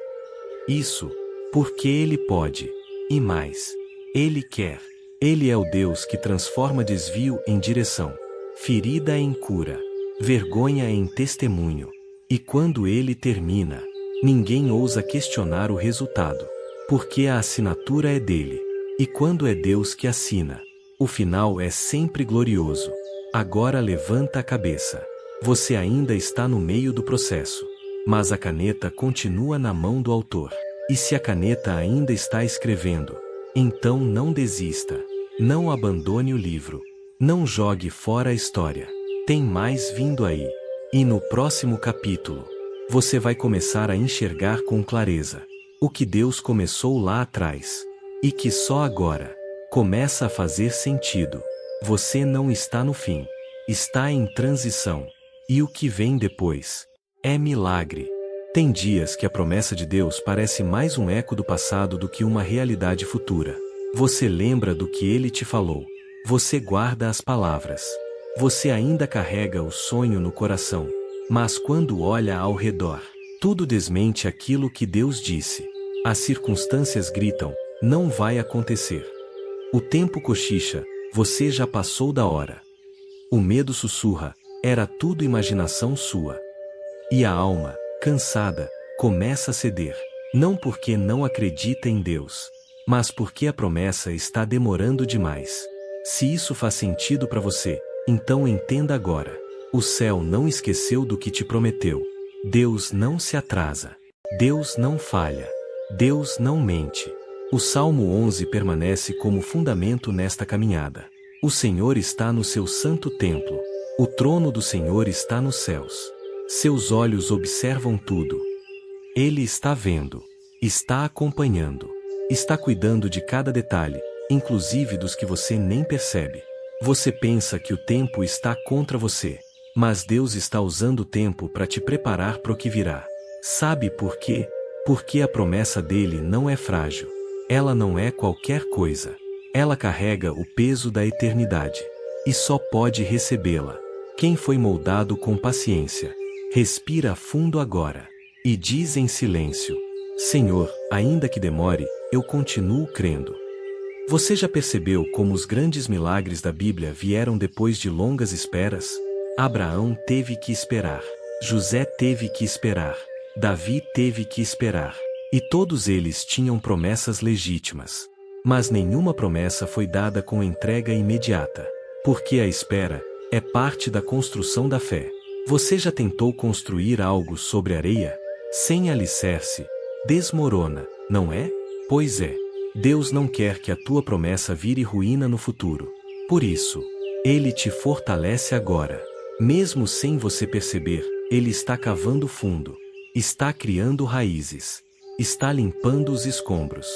Isso, porque Ele pode. E mais, Ele quer. Ele é o Deus que transforma desvio em direção, ferida em cura, vergonha em testemunho. E quando Ele termina, ninguém ousa questionar o resultado, porque a assinatura é dele. E quando é Deus que assina, o final é sempre glorioso. Agora levanta a cabeça. Você ainda está no meio do processo, mas a caneta continua na mão do autor. E se a caneta ainda está escrevendo, então não desista. Não abandone o livro. Não jogue fora a história. Tem mais vindo aí. E no próximo capítulo, você vai começar a enxergar com clareza o que Deus começou lá atrás, e que só agora começa a fazer sentido. Você não está no fim, está em transição. E o que vem depois é milagre. Tem dias que a promessa de Deus parece mais um eco do passado do que uma realidade futura. Você lembra do que Ele te falou. Você guarda as palavras. Você ainda carrega o sonho no coração. Mas quando olha ao redor, tudo desmente aquilo que Deus disse. As circunstâncias gritam: não vai acontecer. O tempo cochicha: você já passou da hora. O medo sussurra: era tudo imaginação sua. E a alma, cansada, começa a ceder. Não porque não acredita em Deus, mas porque a promessa está demorando demais. Se isso faz sentido para você, então entenda agora. O céu não esqueceu do que te prometeu. Deus não se atrasa. Deus não falha. Deus não mente. O Salmo 11 permanece como fundamento nesta caminhada. O Senhor está no seu santo templo. O trono do Senhor está nos céus. Seus olhos observam tudo. Ele está vendo. Está acompanhando. Está cuidando de cada detalhe, inclusive dos que você nem percebe. Você pensa que o tempo está contra você, mas Deus está usando o tempo para te preparar para o que virá. Sabe por quê? Porque a promessa dele não é frágil. Ela não é qualquer coisa. Ela carrega o peso da eternidade. E só pode recebê-la quem foi moldado com paciência. Respira fundo agora. E diz em silêncio: Senhor, ainda que demore, eu continuo crendo. Você já percebeu como os grandes milagres da Bíblia vieram depois de longas esperas? Abraão teve que esperar. José teve que esperar. Davi teve que esperar. E todos eles tinham promessas legítimas. Mas nenhuma promessa foi dada com entrega imediata. Porque a espera é parte da construção da fé. Você já tentou construir algo sobre areia? Sem alicerce, desmorona, não é? Pois é. Deus não quer que a tua promessa vire ruína no futuro. Por isso, Ele te fortalece agora. Mesmo sem você perceber, Ele está cavando fundo. Está criando raízes. Está limpando os escombros.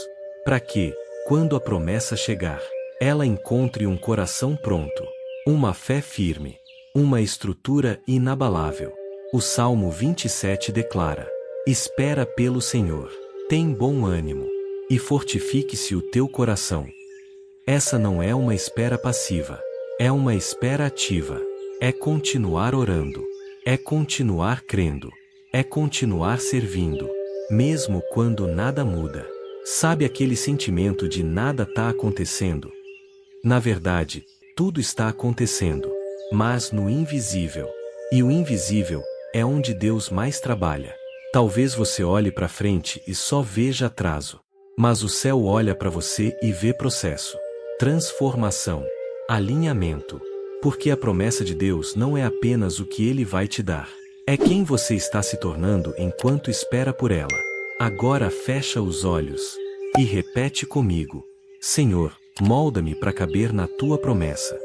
Para que, quando a promessa chegar, ela encontre um coração pronto, uma fé firme, uma estrutura inabalável. O Salmo 27 declara: Espera pelo Senhor. Tem bom ânimo. E fortifique-se o teu coração. Essa não é uma espera passiva. É uma espera ativa. É continuar orando. É continuar crendo. É continuar servindo. Mesmo quando nada muda. Sabe aquele sentimento de nada tá acontecendo? Na verdade, tudo está acontecendo. Mas no invisível. E o invisível é onde Deus mais trabalha. Talvez você olhe para frente e só veja atraso. Mas o céu olha para você e vê processo. Transformação. Alinhamento. Porque a promessa de Deus não é apenas o que Ele vai te dar. É quem você está se tornando enquanto espera por ela. Agora fecha os olhos. E repete comigo. Senhor, molda-me para caber na tua promessa.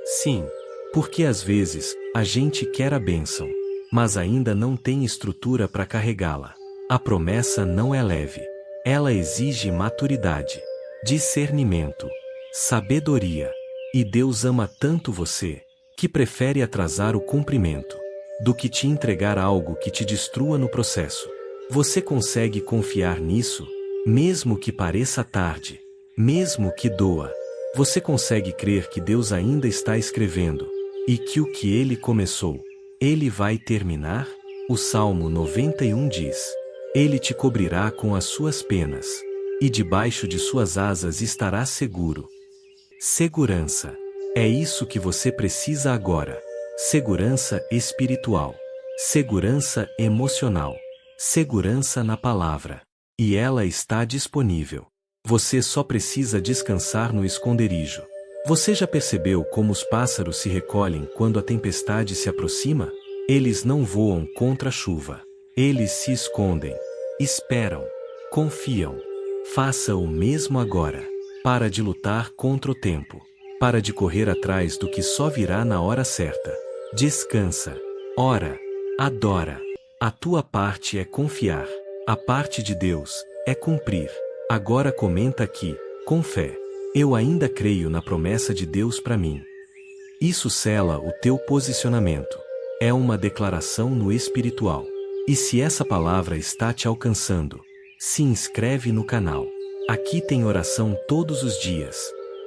Sim. Porque às vezes, a gente quer a bênção, mas ainda não tem estrutura para carregá-la. A promessa não é leve. Ela exige maturidade, discernimento, sabedoria. E Deus ama tanto você, que prefere atrasar o cumprimento, do que te entregar algo que te destrua no processo. Você consegue confiar nisso, mesmo que pareça tarde, mesmo que doa. Você consegue crer que Deus ainda está escrevendo, e que o que Ele começou, Ele vai terminar? O Salmo 91 diz: Ele te cobrirá com as suas penas, e debaixo de suas asas estarás seguro. Segurança. É isso que você precisa agora. Segurança espiritual. Segurança emocional. Segurança na palavra. E ela está disponível. Você só precisa descansar no esconderijo. Você já percebeu como os pássaros se recolhem quando a tempestade se aproxima? Eles não voam contra a chuva. Eles se escondem. Esperam. Confiam. Faça o mesmo agora. Para de lutar contra o tempo. Para de correr atrás do que só virá na hora certa. Descansa. Ora. Adora. A tua parte é confiar. A parte de Deus é cumprir. Agora comenta aqui, com fé. Eu ainda creio na promessa de Deus para mim. Isso sela o teu posicionamento. É uma declaração no espiritual. E se essa palavra está te alcançando, se inscreve no canal. Aqui tem oração todos os dias,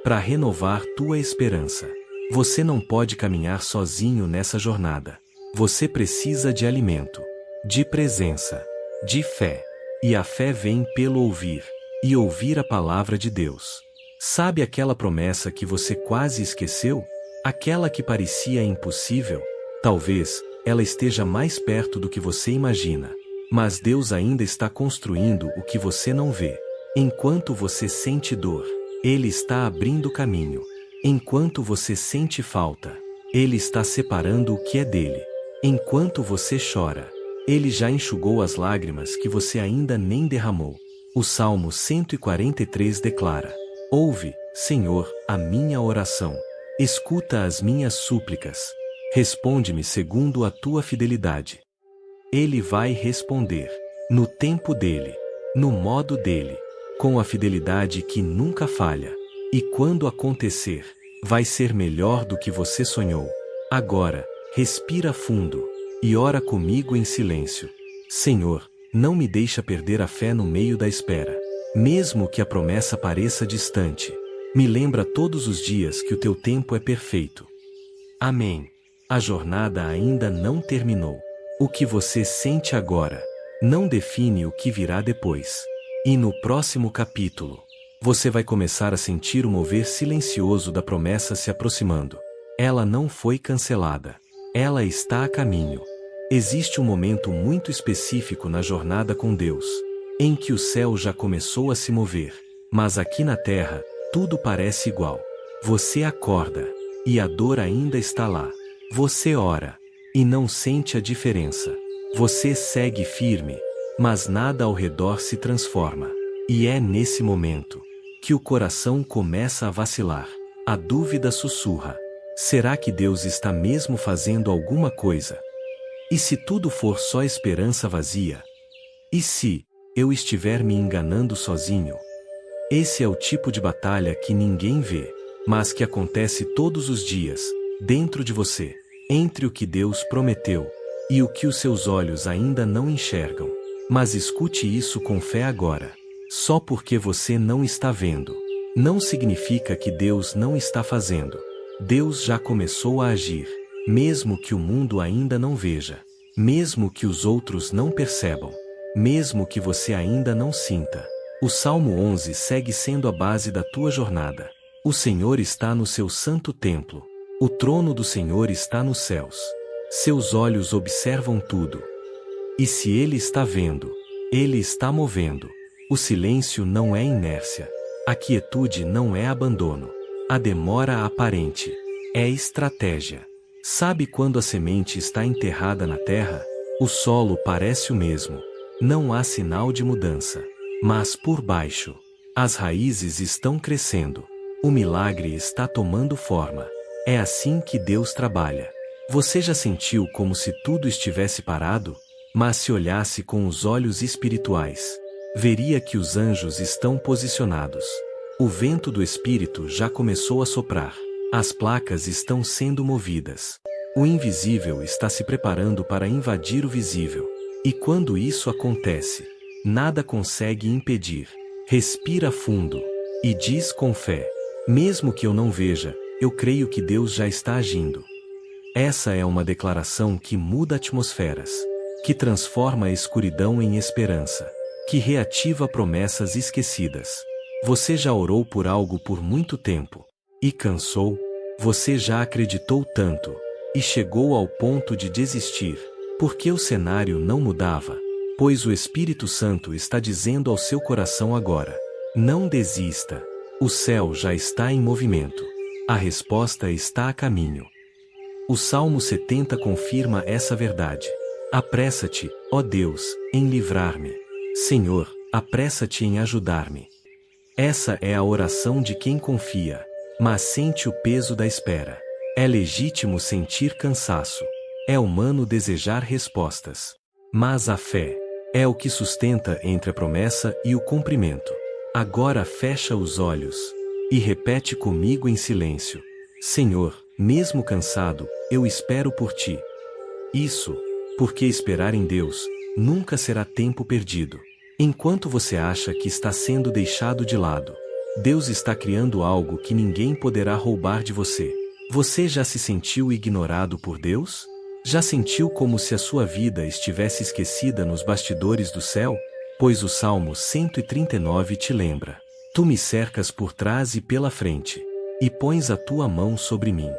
para renovar tua esperança. Você não pode caminhar sozinho nessa jornada. Você precisa de alimento, de presença, de fé. E a fé vem pelo ouvir, e ouvir a palavra de Deus. Sabe aquela promessa que você quase esqueceu? Aquela que parecia impossível? Talvez ela esteja mais perto do que você imagina. Mas Deus ainda está construindo o que você não vê. Enquanto você sente dor, Ele está abrindo caminho. Enquanto você sente falta, Ele está separando o que é dele. Enquanto você chora, Ele já enxugou as lágrimas que você ainda nem derramou. O Salmo 143 declara: Ouve, Senhor, a minha oração. Escuta as minhas súplicas. Responde-me segundo a tua fidelidade. Ele vai responder, no tempo dele, no modo dele, com a fidelidade que nunca falha. E quando acontecer, vai ser melhor do que você sonhou. Agora, respira fundo, e ora comigo em silêncio. Senhor, não me deixa perder a fé no meio da espera. Mesmo que a promessa pareça distante, me lembra todos os dias que o teu tempo é perfeito. Amém. A jornada ainda não terminou. O que você sente agora não define o que virá depois. E no próximo capítulo, você vai começar a sentir o mover silencioso da promessa se aproximando. Ela não foi cancelada. Ela está a caminho. Existe um momento muito específico na jornada com Deus, em que o céu já começou a se mover, mas aqui na terra, tudo parece igual. Você acorda, e a dor ainda está lá. Você ora, e não sente a diferença. Você segue firme, mas nada ao redor se transforma. E é nesse momento que o coração começa a vacilar. A dúvida sussurra: será que Deus está mesmo fazendo alguma coisa? E se tudo for só esperança vazia? E se eu estiver me enganando sozinho? Esse é o tipo de batalha que ninguém vê, mas que acontece todos os dias, dentro de você, entre o que Deus prometeu e o que os seus olhos ainda não enxergam. Mas escute isso com fé agora. Só porque você não está vendo, não significa que Deus não está fazendo. Deus já começou a agir, mesmo que o mundo ainda não veja, mesmo que os outros não percebam, mesmo que você ainda não sinta. O Salmo 11 segue sendo a base da tua jornada. O Senhor está no seu santo templo. O trono do Senhor está nos céus. Seus olhos observam tudo. E se Ele está vendo, Ele está movendo. O silêncio não é inércia. A quietude não é abandono. A demora aparente é estratégia. Sabe quando a semente está enterrada na terra? O solo parece o mesmo. Não há sinal de mudança. Mas por baixo, as raízes estão crescendo. O milagre está tomando forma. É assim que Deus trabalha. Você já sentiu como se tudo estivesse parado? Mas se olhasse com os olhos espirituais, veria que os anjos estão posicionados. O vento do Espírito já começou a soprar. As placas estão sendo movidas. O invisível está se preparando para invadir o visível. E quando isso acontece, nada consegue impedir. Respira fundo e diz com fé: mesmo que eu não veja, eu creio que Deus já está agindo. Essa é uma declaração que muda atmosferas, que transforma a escuridão em esperança, que reativa promessas esquecidas. Você já orou por algo por muito tempo e cansou? Você já acreditou tanto e chegou ao ponto de desistir, porque o cenário não mudava? Pois o Espírito Santo está dizendo ao seu coração agora: não desista. O céu já está em movimento. A resposta está a caminho. O Salmo 70 confirma essa verdade. Apressa-te, ó Deus, em livrar-me. Senhor, apressa-te em ajudar-me. Essa é a oração de quem confia, mas sente o peso da espera. É legítimo sentir cansaço. É humano desejar respostas. Mas a fé é o que sustenta entre a promessa e o cumprimento. Agora fecha os olhos e repete comigo em silêncio: Senhor, mesmo cansado, eu espero por ti. Isso, porque esperar em Deus nunca será tempo perdido. Enquanto você acha que está sendo deixado de lado, Deus está criando algo que ninguém poderá roubar de você. Você já se sentiu ignorado por Deus? Já sentiu como se a sua vida estivesse esquecida nos bastidores do céu? Pois o Salmo 139 te lembra: tu me cercas por trás e pela frente, e pões a tua mão sobre mim.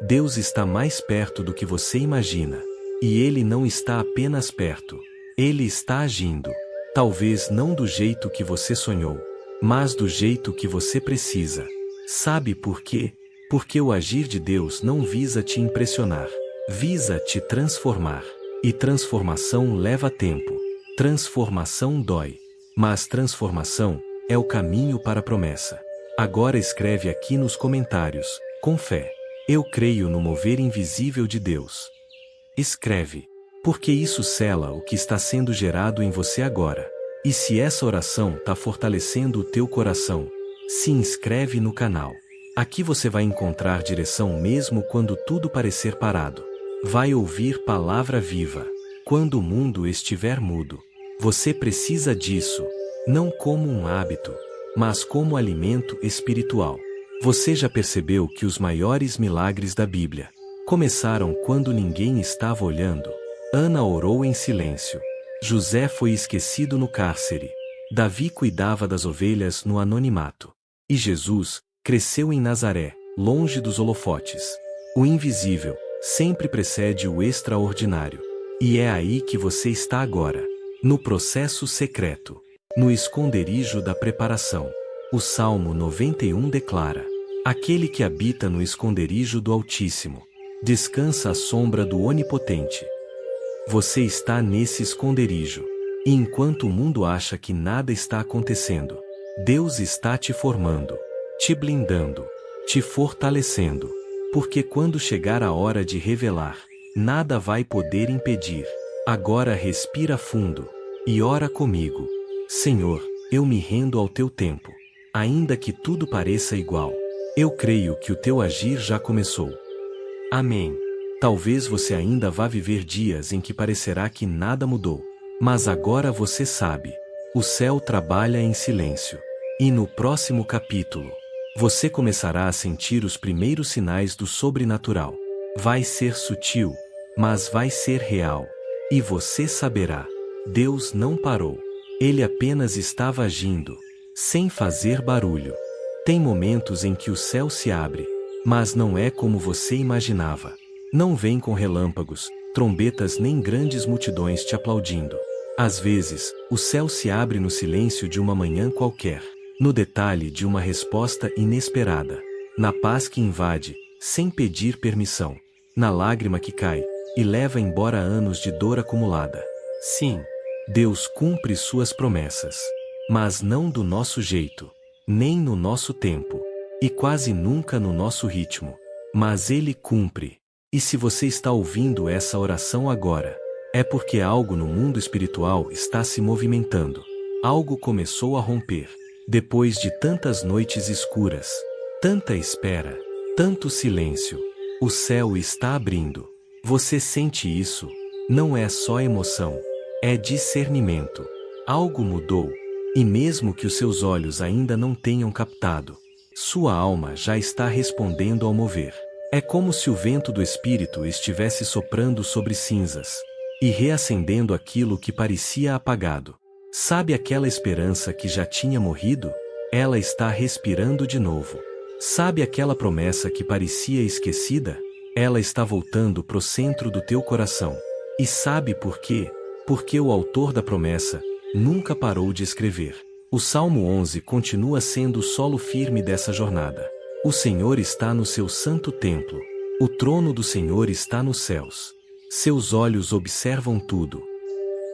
Deus está mais perto do que você imagina. E Ele não está apenas perto. Ele está agindo. Talvez não do jeito que você sonhou, mas do jeito que você precisa. Sabe por quê? Porque o agir de Deus não visa te impressionar, visa te transformar. E transformação leva tempo. Transformação dói. Mas transformação é o caminho para a promessa. Agora escreve aqui nos comentários, com fé: eu creio no mover invisível de Deus. Escreve, porque isso sela o que está sendo gerado em você agora. E se essa oração está fortalecendo o teu coração, se inscreve no canal. Aqui você vai encontrar direção mesmo quando tudo parecer parado. Vai ouvir palavra viva. Quando o mundo estiver mudo, você precisa disso, não como um hábito, mas como alimento espiritual. Você já percebeu que os maiores milagres da Bíblia começaram quando ninguém estava olhando? Ana orou em silêncio. José foi esquecido no cárcere. Davi cuidava das ovelhas no anonimato. E Jesus cresceu em Nazaré, longe dos holofotes. O invisível sempre precede o extraordinário. E é aí que você está agora. No processo secreto. No esconderijo da preparação. O Salmo 91 declara: aquele que habita no esconderijo do Altíssimo descansa à sombra do Onipotente. Você está nesse esconderijo. E enquanto o mundo acha que nada está acontecendo, Deus está te formando, te blindando, te fortalecendo. Porque quando chegar a hora de revelar, nada vai poder impedir. Agora respira fundo e ora comigo: Senhor, eu me rendo ao teu tempo. Ainda que tudo pareça igual, eu creio que o teu agir já começou. Amém. Talvez você ainda vá viver dias em que parecerá que nada mudou. Mas agora você sabe. O céu trabalha em silêncio. E no próximo capítulo, você começará a sentir os primeiros sinais do sobrenatural. Vai ser sutil, mas vai ser real. E você saberá. Deus não parou. Ele apenas estava agindo, sem fazer barulho. Tem momentos em que o céu se abre, mas não é como você imaginava. Não vem com relâmpagos, trombetas nem grandes multidões te aplaudindo. Às vezes, o céu se abre no silêncio de uma manhã qualquer, no detalhe de uma resposta inesperada, na paz que invade, sem pedir permissão, na lágrima que cai e leva embora anos de dor acumulada. Sim, Deus cumpre suas promessas, mas não do nosso jeito, nem no nosso tempo, e quase nunca no nosso ritmo. Mas Ele cumpre. E se você está ouvindo essa oração agora, é porque algo no mundo espiritual está se movimentando. Algo começou a romper. Depois de tantas noites escuras, tanta espera, tanto silêncio, o céu está abrindo. Você sente isso? Não é só emoção, é discernimento. Algo mudou, e mesmo que os seus olhos ainda não tenham captado, sua alma já está respondendo ao mover. É como se o vento do Espírito estivesse soprando sobre cinzas e reacendendo aquilo que parecia apagado. Sabe aquela esperança que já tinha morrido? Ela está respirando de novo. Sabe aquela promessa que parecia esquecida? Ela está voltando pro centro do teu coração. E sabe por quê? Porque o autor da promessa nunca parou de escrever. O Salmo 11 continua sendo o solo firme dessa jornada. O Senhor está no seu santo templo. O trono do Senhor está nos céus. Seus olhos observam tudo.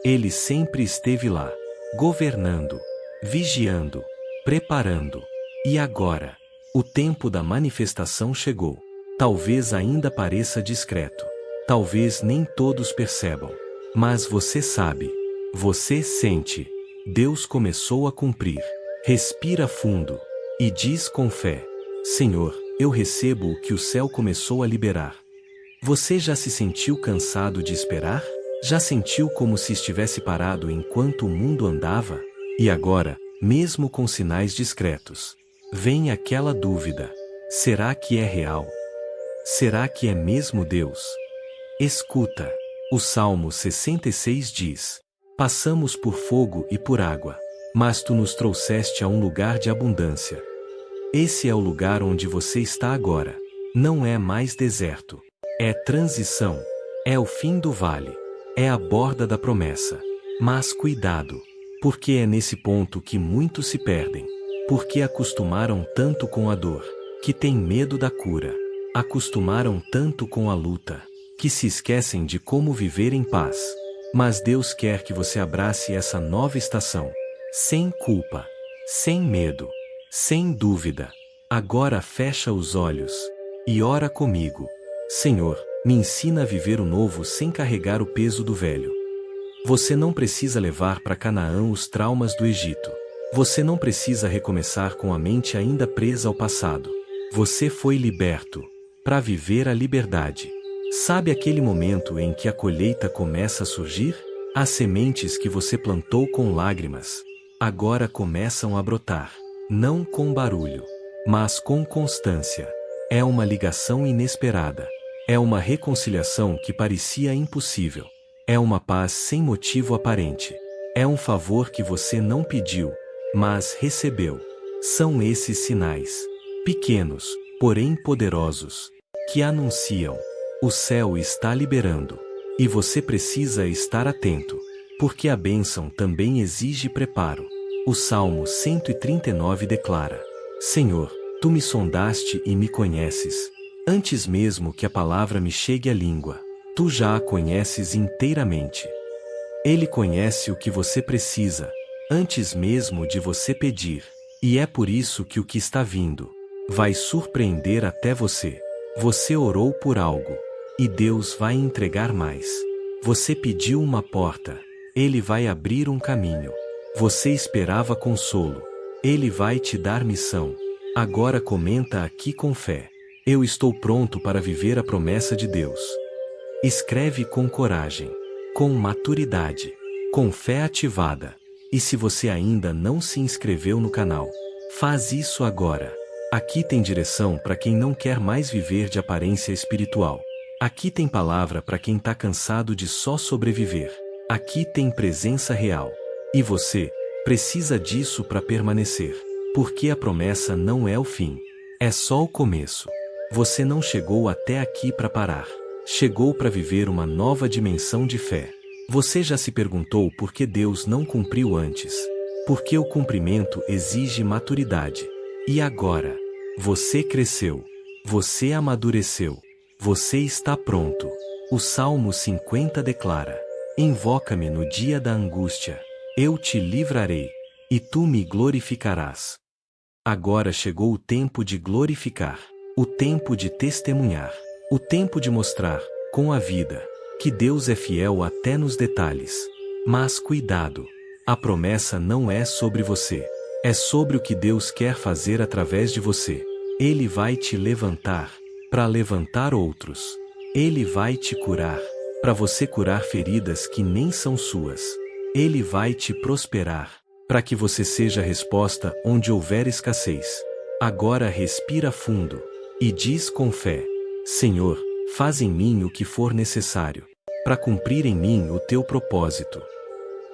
Ele sempre esteve lá, governando, vigiando, preparando. E agora, o tempo da manifestação chegou. Talvez ainda pareça discreto. Talvez nem todos percebam. Mas você sabe. Você sente. Deus começou a cumprir. Respira fundo. E diz com fé: Senhor, eu recebo o que o céu começou a liberar. Você já se sentiu cansado de esperar? Já sentiu como se estivesse parado enquanto o mundo andava? E agora, mesmo com sinais discretos, vem aquela dúvida: será que é real? Será que é mesmo Deus? Escuta, o Salmo 66 diz: Passamos por fogo e por água, mas tu nos trouxeste a um lugar de abundância. Esse é o lugar onde você está agora. Não é mais deserto. É transição. É o fim do vale. É a borda da promessa. Mas cuidado, porque é nesse ponto que muitos se perdem. Porque acostumaram tanto com a dor, que têm medo da cura. Acostumaram tanto com a luta, que se esquecem de como viver em paz. Mas Deus quer que você abrace essa nova estação, sem culpa, sem medo, sem dúvida. Agora fecha os olhos e ora comigo. Senhor, me ensina a viver o novo sem carregar o peso do velho. Você não precisa levar para Canaã os traumas do Egito. Você não precisa recomeçar com a mente ainda presa ao passado. Você foi liberto para viver a liberdade. Sabe aquele momento em que a colheita começa a surgir? As sementes que você plantou com lágrimas agora começam a brotar. Não com barulho, mas com constância. É uma ligação inesperada. É uma reconciliação que parecia impossível. É uma paz sem motivo aparente. É um favor que você não pediu, mas recebeu. São esses sinais, pequenos, porém poderosos, que anunciam: o céu está liberando. E você precisa estar atento, porque a bênção também exige preparo. O Salmo 139 declara: Senhor, tu me sondaste e me conheces. Antes mesmo que a palavra me chegue à língua, tu já a conheces inteiramente. Ele conhece o que você precisa, antes mesmo de você pedir. E é por isso que o que está vindo vai surpreender até você. Você orou por algo, e Deus vai entregar mais. Você pediu uma porta, Ele vai abrir um caminho. Você esperava consolo, Ele vai te dar missão. Agora comenta aqui com fé: eu estou pronto para viver a promessa de Deus. Escreve com coragem, com maturidade, com fé ativada. E se você ainda não se inscreveu no canal, faz isso agora. Aqui tem direção para quem não quer mais viver de aparência espiritual. Aqui tem palavra para quem está cansado de só sobreviver. Aqui tem presença real. E você precisa disso para permanecer. Porque a promessa não é o fim. É só o começo. Você não chegou até aqui para parar. Chegou para viver uma nova dimensão de fé. Você já se perguntou por que Deus não cumpriu antes? Porque o cumprimento exige maturidade. E agora? Você cresceu. Você amadureceu. Você está pronto. O Salmo 50 declara: Invoca-me no dia da angústia. Eu te livrarei, e tu me glorificarás. Agora chegou o tempo de glorificar, o tempo de testemunhar, o tempo de mostrar, com a vida, que Deus é fiel até nos detalhes. Mas cuidado! A promessa não é sobre você. É sobre o que Deus quer fazer através de você. Ele vai te levantar, para levantar outros. Ele vai te curar, para você curar feridas que nem são suas. Ele vai te prosperar, para que você seja a resposta onde houver escassez. Agora respira fundo, e diz com fé: Senhor, faz em mim o que for necessário, para cumprir em mim o teu propósito.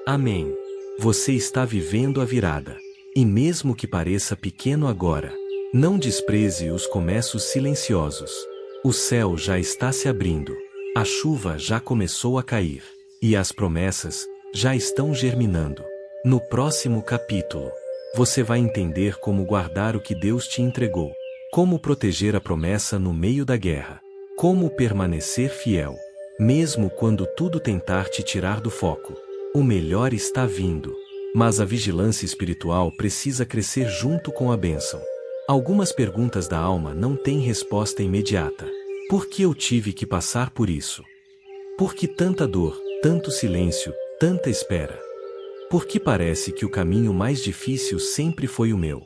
Amém. Você está vivendo a virada. E mesmo que pareça pequeno agora, não despreze os começos silenciosos. O céu já está se abrindo, a chuva já começou a cair, e as promessas já estão germinando. No próximo capítulo, você vai entender como guardar o que Deus te entregou, como proteger a promessa no meio da guerra, como permanecer fiel, mesmo quando tudo tentar te tirar do foco. O melhor está vindo, mas a vigilância espiritual precisa crescer junto com a bênção. Algumas perguntas da alma não têm resposta imediata. Por que eu tive que passar por isso? Por que tanta dor, tanto silêncio, tanta espera? Por que parece que o caminho mais difícil sempre foi o meu?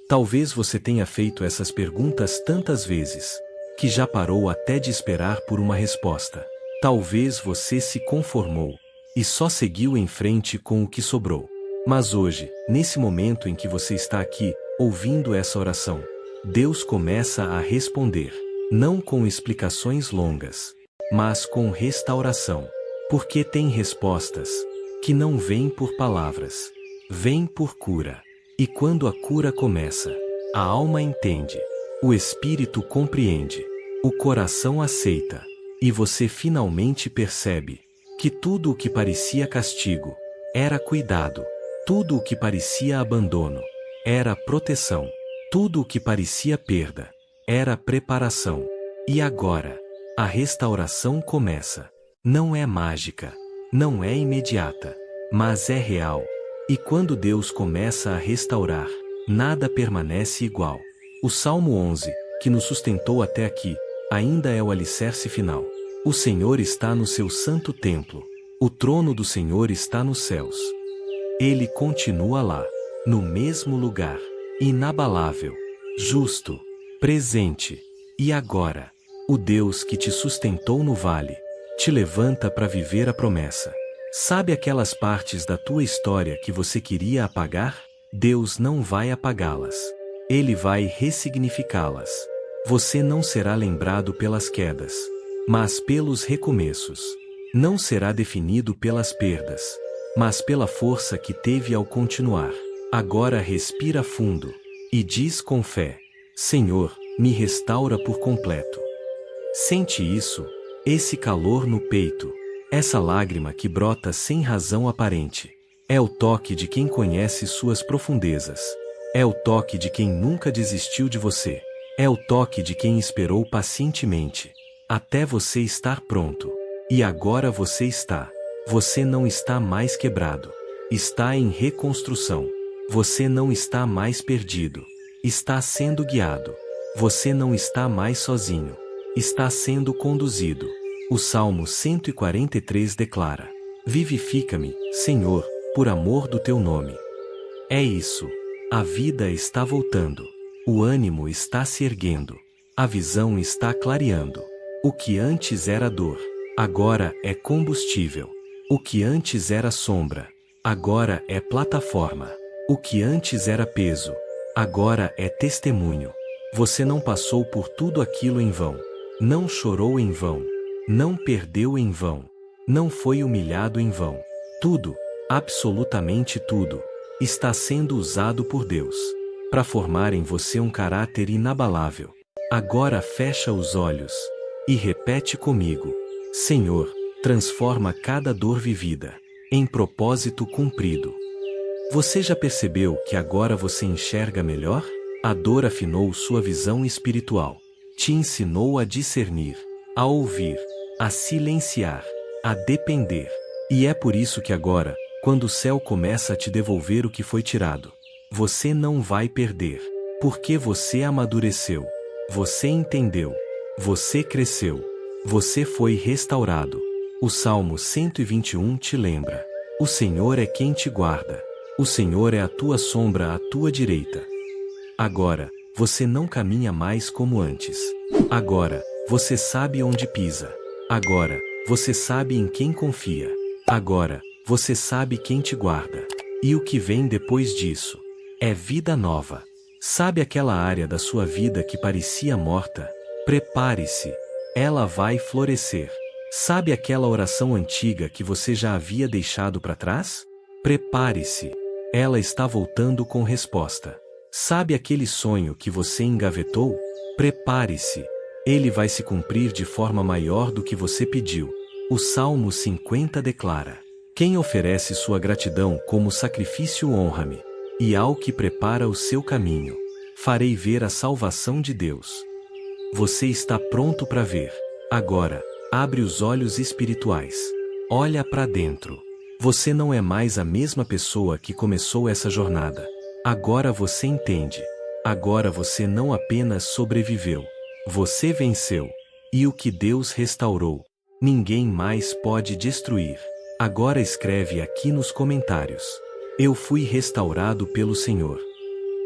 Talvez você tenha feito essas perguntas tantas vezes, que já parou até de esperar por uma resposta. Talvez você se conformou e só seguiu em frente com o que sobrou. Mas hoje, nesse momento em que você está aqui, ouvindo essa oração, Deus começa a responder, não com explicações longas, mas com restauração. Porque tem respostas que não vêm por palavras, vêm por cura. E quando a cura começa, a alma entende, o espírito compreende, o coração aceita, e você finalmente percebe que tudo o que parecia castigo era cuidado, tudo o que parecia abandono era proteção, tudo o que parecia perda era preparação. E agora, a restauração começa. Não é mágica, não é imediata, mas é real. E quando Deus começa a restaurar, nada permanece igual. O Salmo 11, que nos sustentou até aqui, ainda é o alicerce final. O Senhor está no seu santo templo. O trono do Senhor está nos céus. Ele continua lá, no mesmo lugar, inabalável, justo, presente. E agora, o Deus que te sustentou no vale, te levanta para viver a promessa. Sabe aquelas partes da tua história que você queria apagar? Deus não vai apagá-las. Ele vai ressignificá-las. Você não será lembrado pelas quedas, mas pelos recomeços. Não será definido pelas perdas, mas pela força que teve ao continuar. Agora respira fundo e diz com fé: Senhor, me restaura por completo. Sente isso? Esse calor no peito, essa lágrima que brota sem razão aparente. É o toque de quem conhece suas profundezas. É o toque de quem nunca desistiu de você. É o toque de quem esperou pacientemente, até você estar pronto. E agora você está. Você não está mais quebrado. Está em reconstrução. Você não está mais perdido. Está sendo guiado. Você não está mais sozinho. Está sendo conduzido. O Salmo 143 declara: Vivifica-me, Senhor, por amor do teu nome. É isso. A vida está voltando. O ânimo está se erguendo. A visão está clareando. O que antes era dor, agora é combustível. O que antes era sombra, agora é plataforma. O que antes era peso, agora é testemunho. Você não passou por tudo aquilo em vão. Não chorou em vão. Não perdeu em vão. Não foi humilhado em vão. Tudo, absolutamente tudo, está sendo usado por Deus para formar em você um caráter inabalável. Agora fecha os olhos e repete comigo: Senhor, transforma cada dor vivida em propósito cumprido. Você já percebeu que agora você enxerga melhor? A dor afinou sua visão espiritual, te ensinou a discernir, a ouvir, a silenciar, a depender. E é por isso que agora, quando o céu começa a te devolver o que foi tirado, você não vai perder, porque você amadureceu, você entendeu, você cresceu, você foi restaurado. O Salmo 121 te lembra: o Senhor é quem te guarda, o Senhor é a tua sombra à tua direita. Agora, você não caminha mais como antes. Agora, você sabe onde pisa. Agora, você sabe em quem confia. Agora, você sabe quem te guarda. E o que vem depois disso é vida nova. Sabe aquela área da sua vida que parecia morta? Prepare-se, ela vai florescer. Sabe aquela oração antiga que você já havia deixado para trás? Prepare-se, ela está voltando com resposta. Sabe aquele sonho que você engavetou? Prepare-se, ele vai se cumprir de forma maior do que você pediu. O Salmo 50 declara: quem oferece sua gratidão como sacrifício honra-me, e ao que prepara o seu caminho, farei ver a salvação de Deus. Você está pronto para ver. Agora, abre os olhos espirituais. Olha para dentro. Você não é mais a mesma pessoa que começou essa jornada. Agora você entende. Agora você não apenas sobreviveu. Você venceu. E o que Deus restaurou, ninguém mais pode destruir. Agora escreve aqui nos comentários: eu fui restaurado pelo Senhor.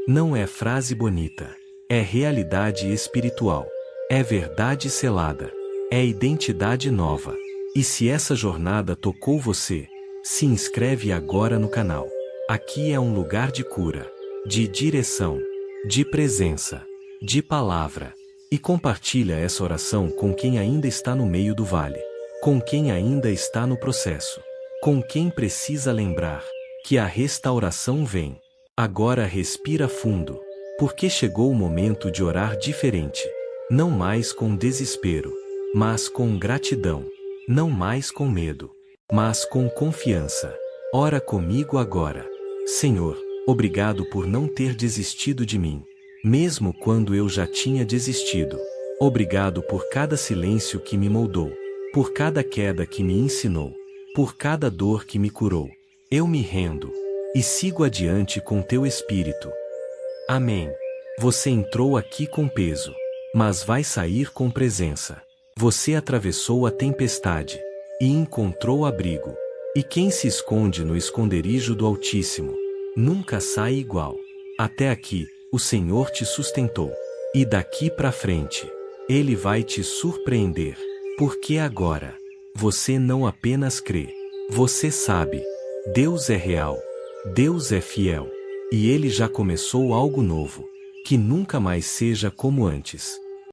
Não é frase bonita. É realidade espiritual. É verdade selada. É identidade nova. E se essa jornada tocou você, se inscreve agora no canal. Aqui é um lugar de cura, de direção, de presença, de palavra. E compartilha essa oração com quem ainda está no meio do vale, com quem ainda está no processo, com quem precisa lembrar que a restauração vem. Agora respira fundo, porque chegou o momento de orar diferente. Não mais com desespero, mas com gratidão. Não mais com medo, mas com confiança. Ora comigo agora. Senhor, obrigado por não ter desistido de mim, mesmo quando eu já tinha desistido. Obrigado por cada silêncio que me moldou, por cada queda que me ensinou, por cada dor que me curou. Eu me rendo e sigo adiante com teu Espírito. Amém. Você entrou aqui com peso, mas vai sair com presença. Você atravessou a tempestade e encontrou abrigo. E quem se esconde no esconderijo do Altíssimo nunca sai igual. Até aqui, o Senhor te sustentou. E daqui para frente, Ele vai te surpreender. Porque agora, você não apenas crê, você sabe. Deus é real. Deus é fiel. E Ele já começou algo novo. Que nunca mais seja como antes.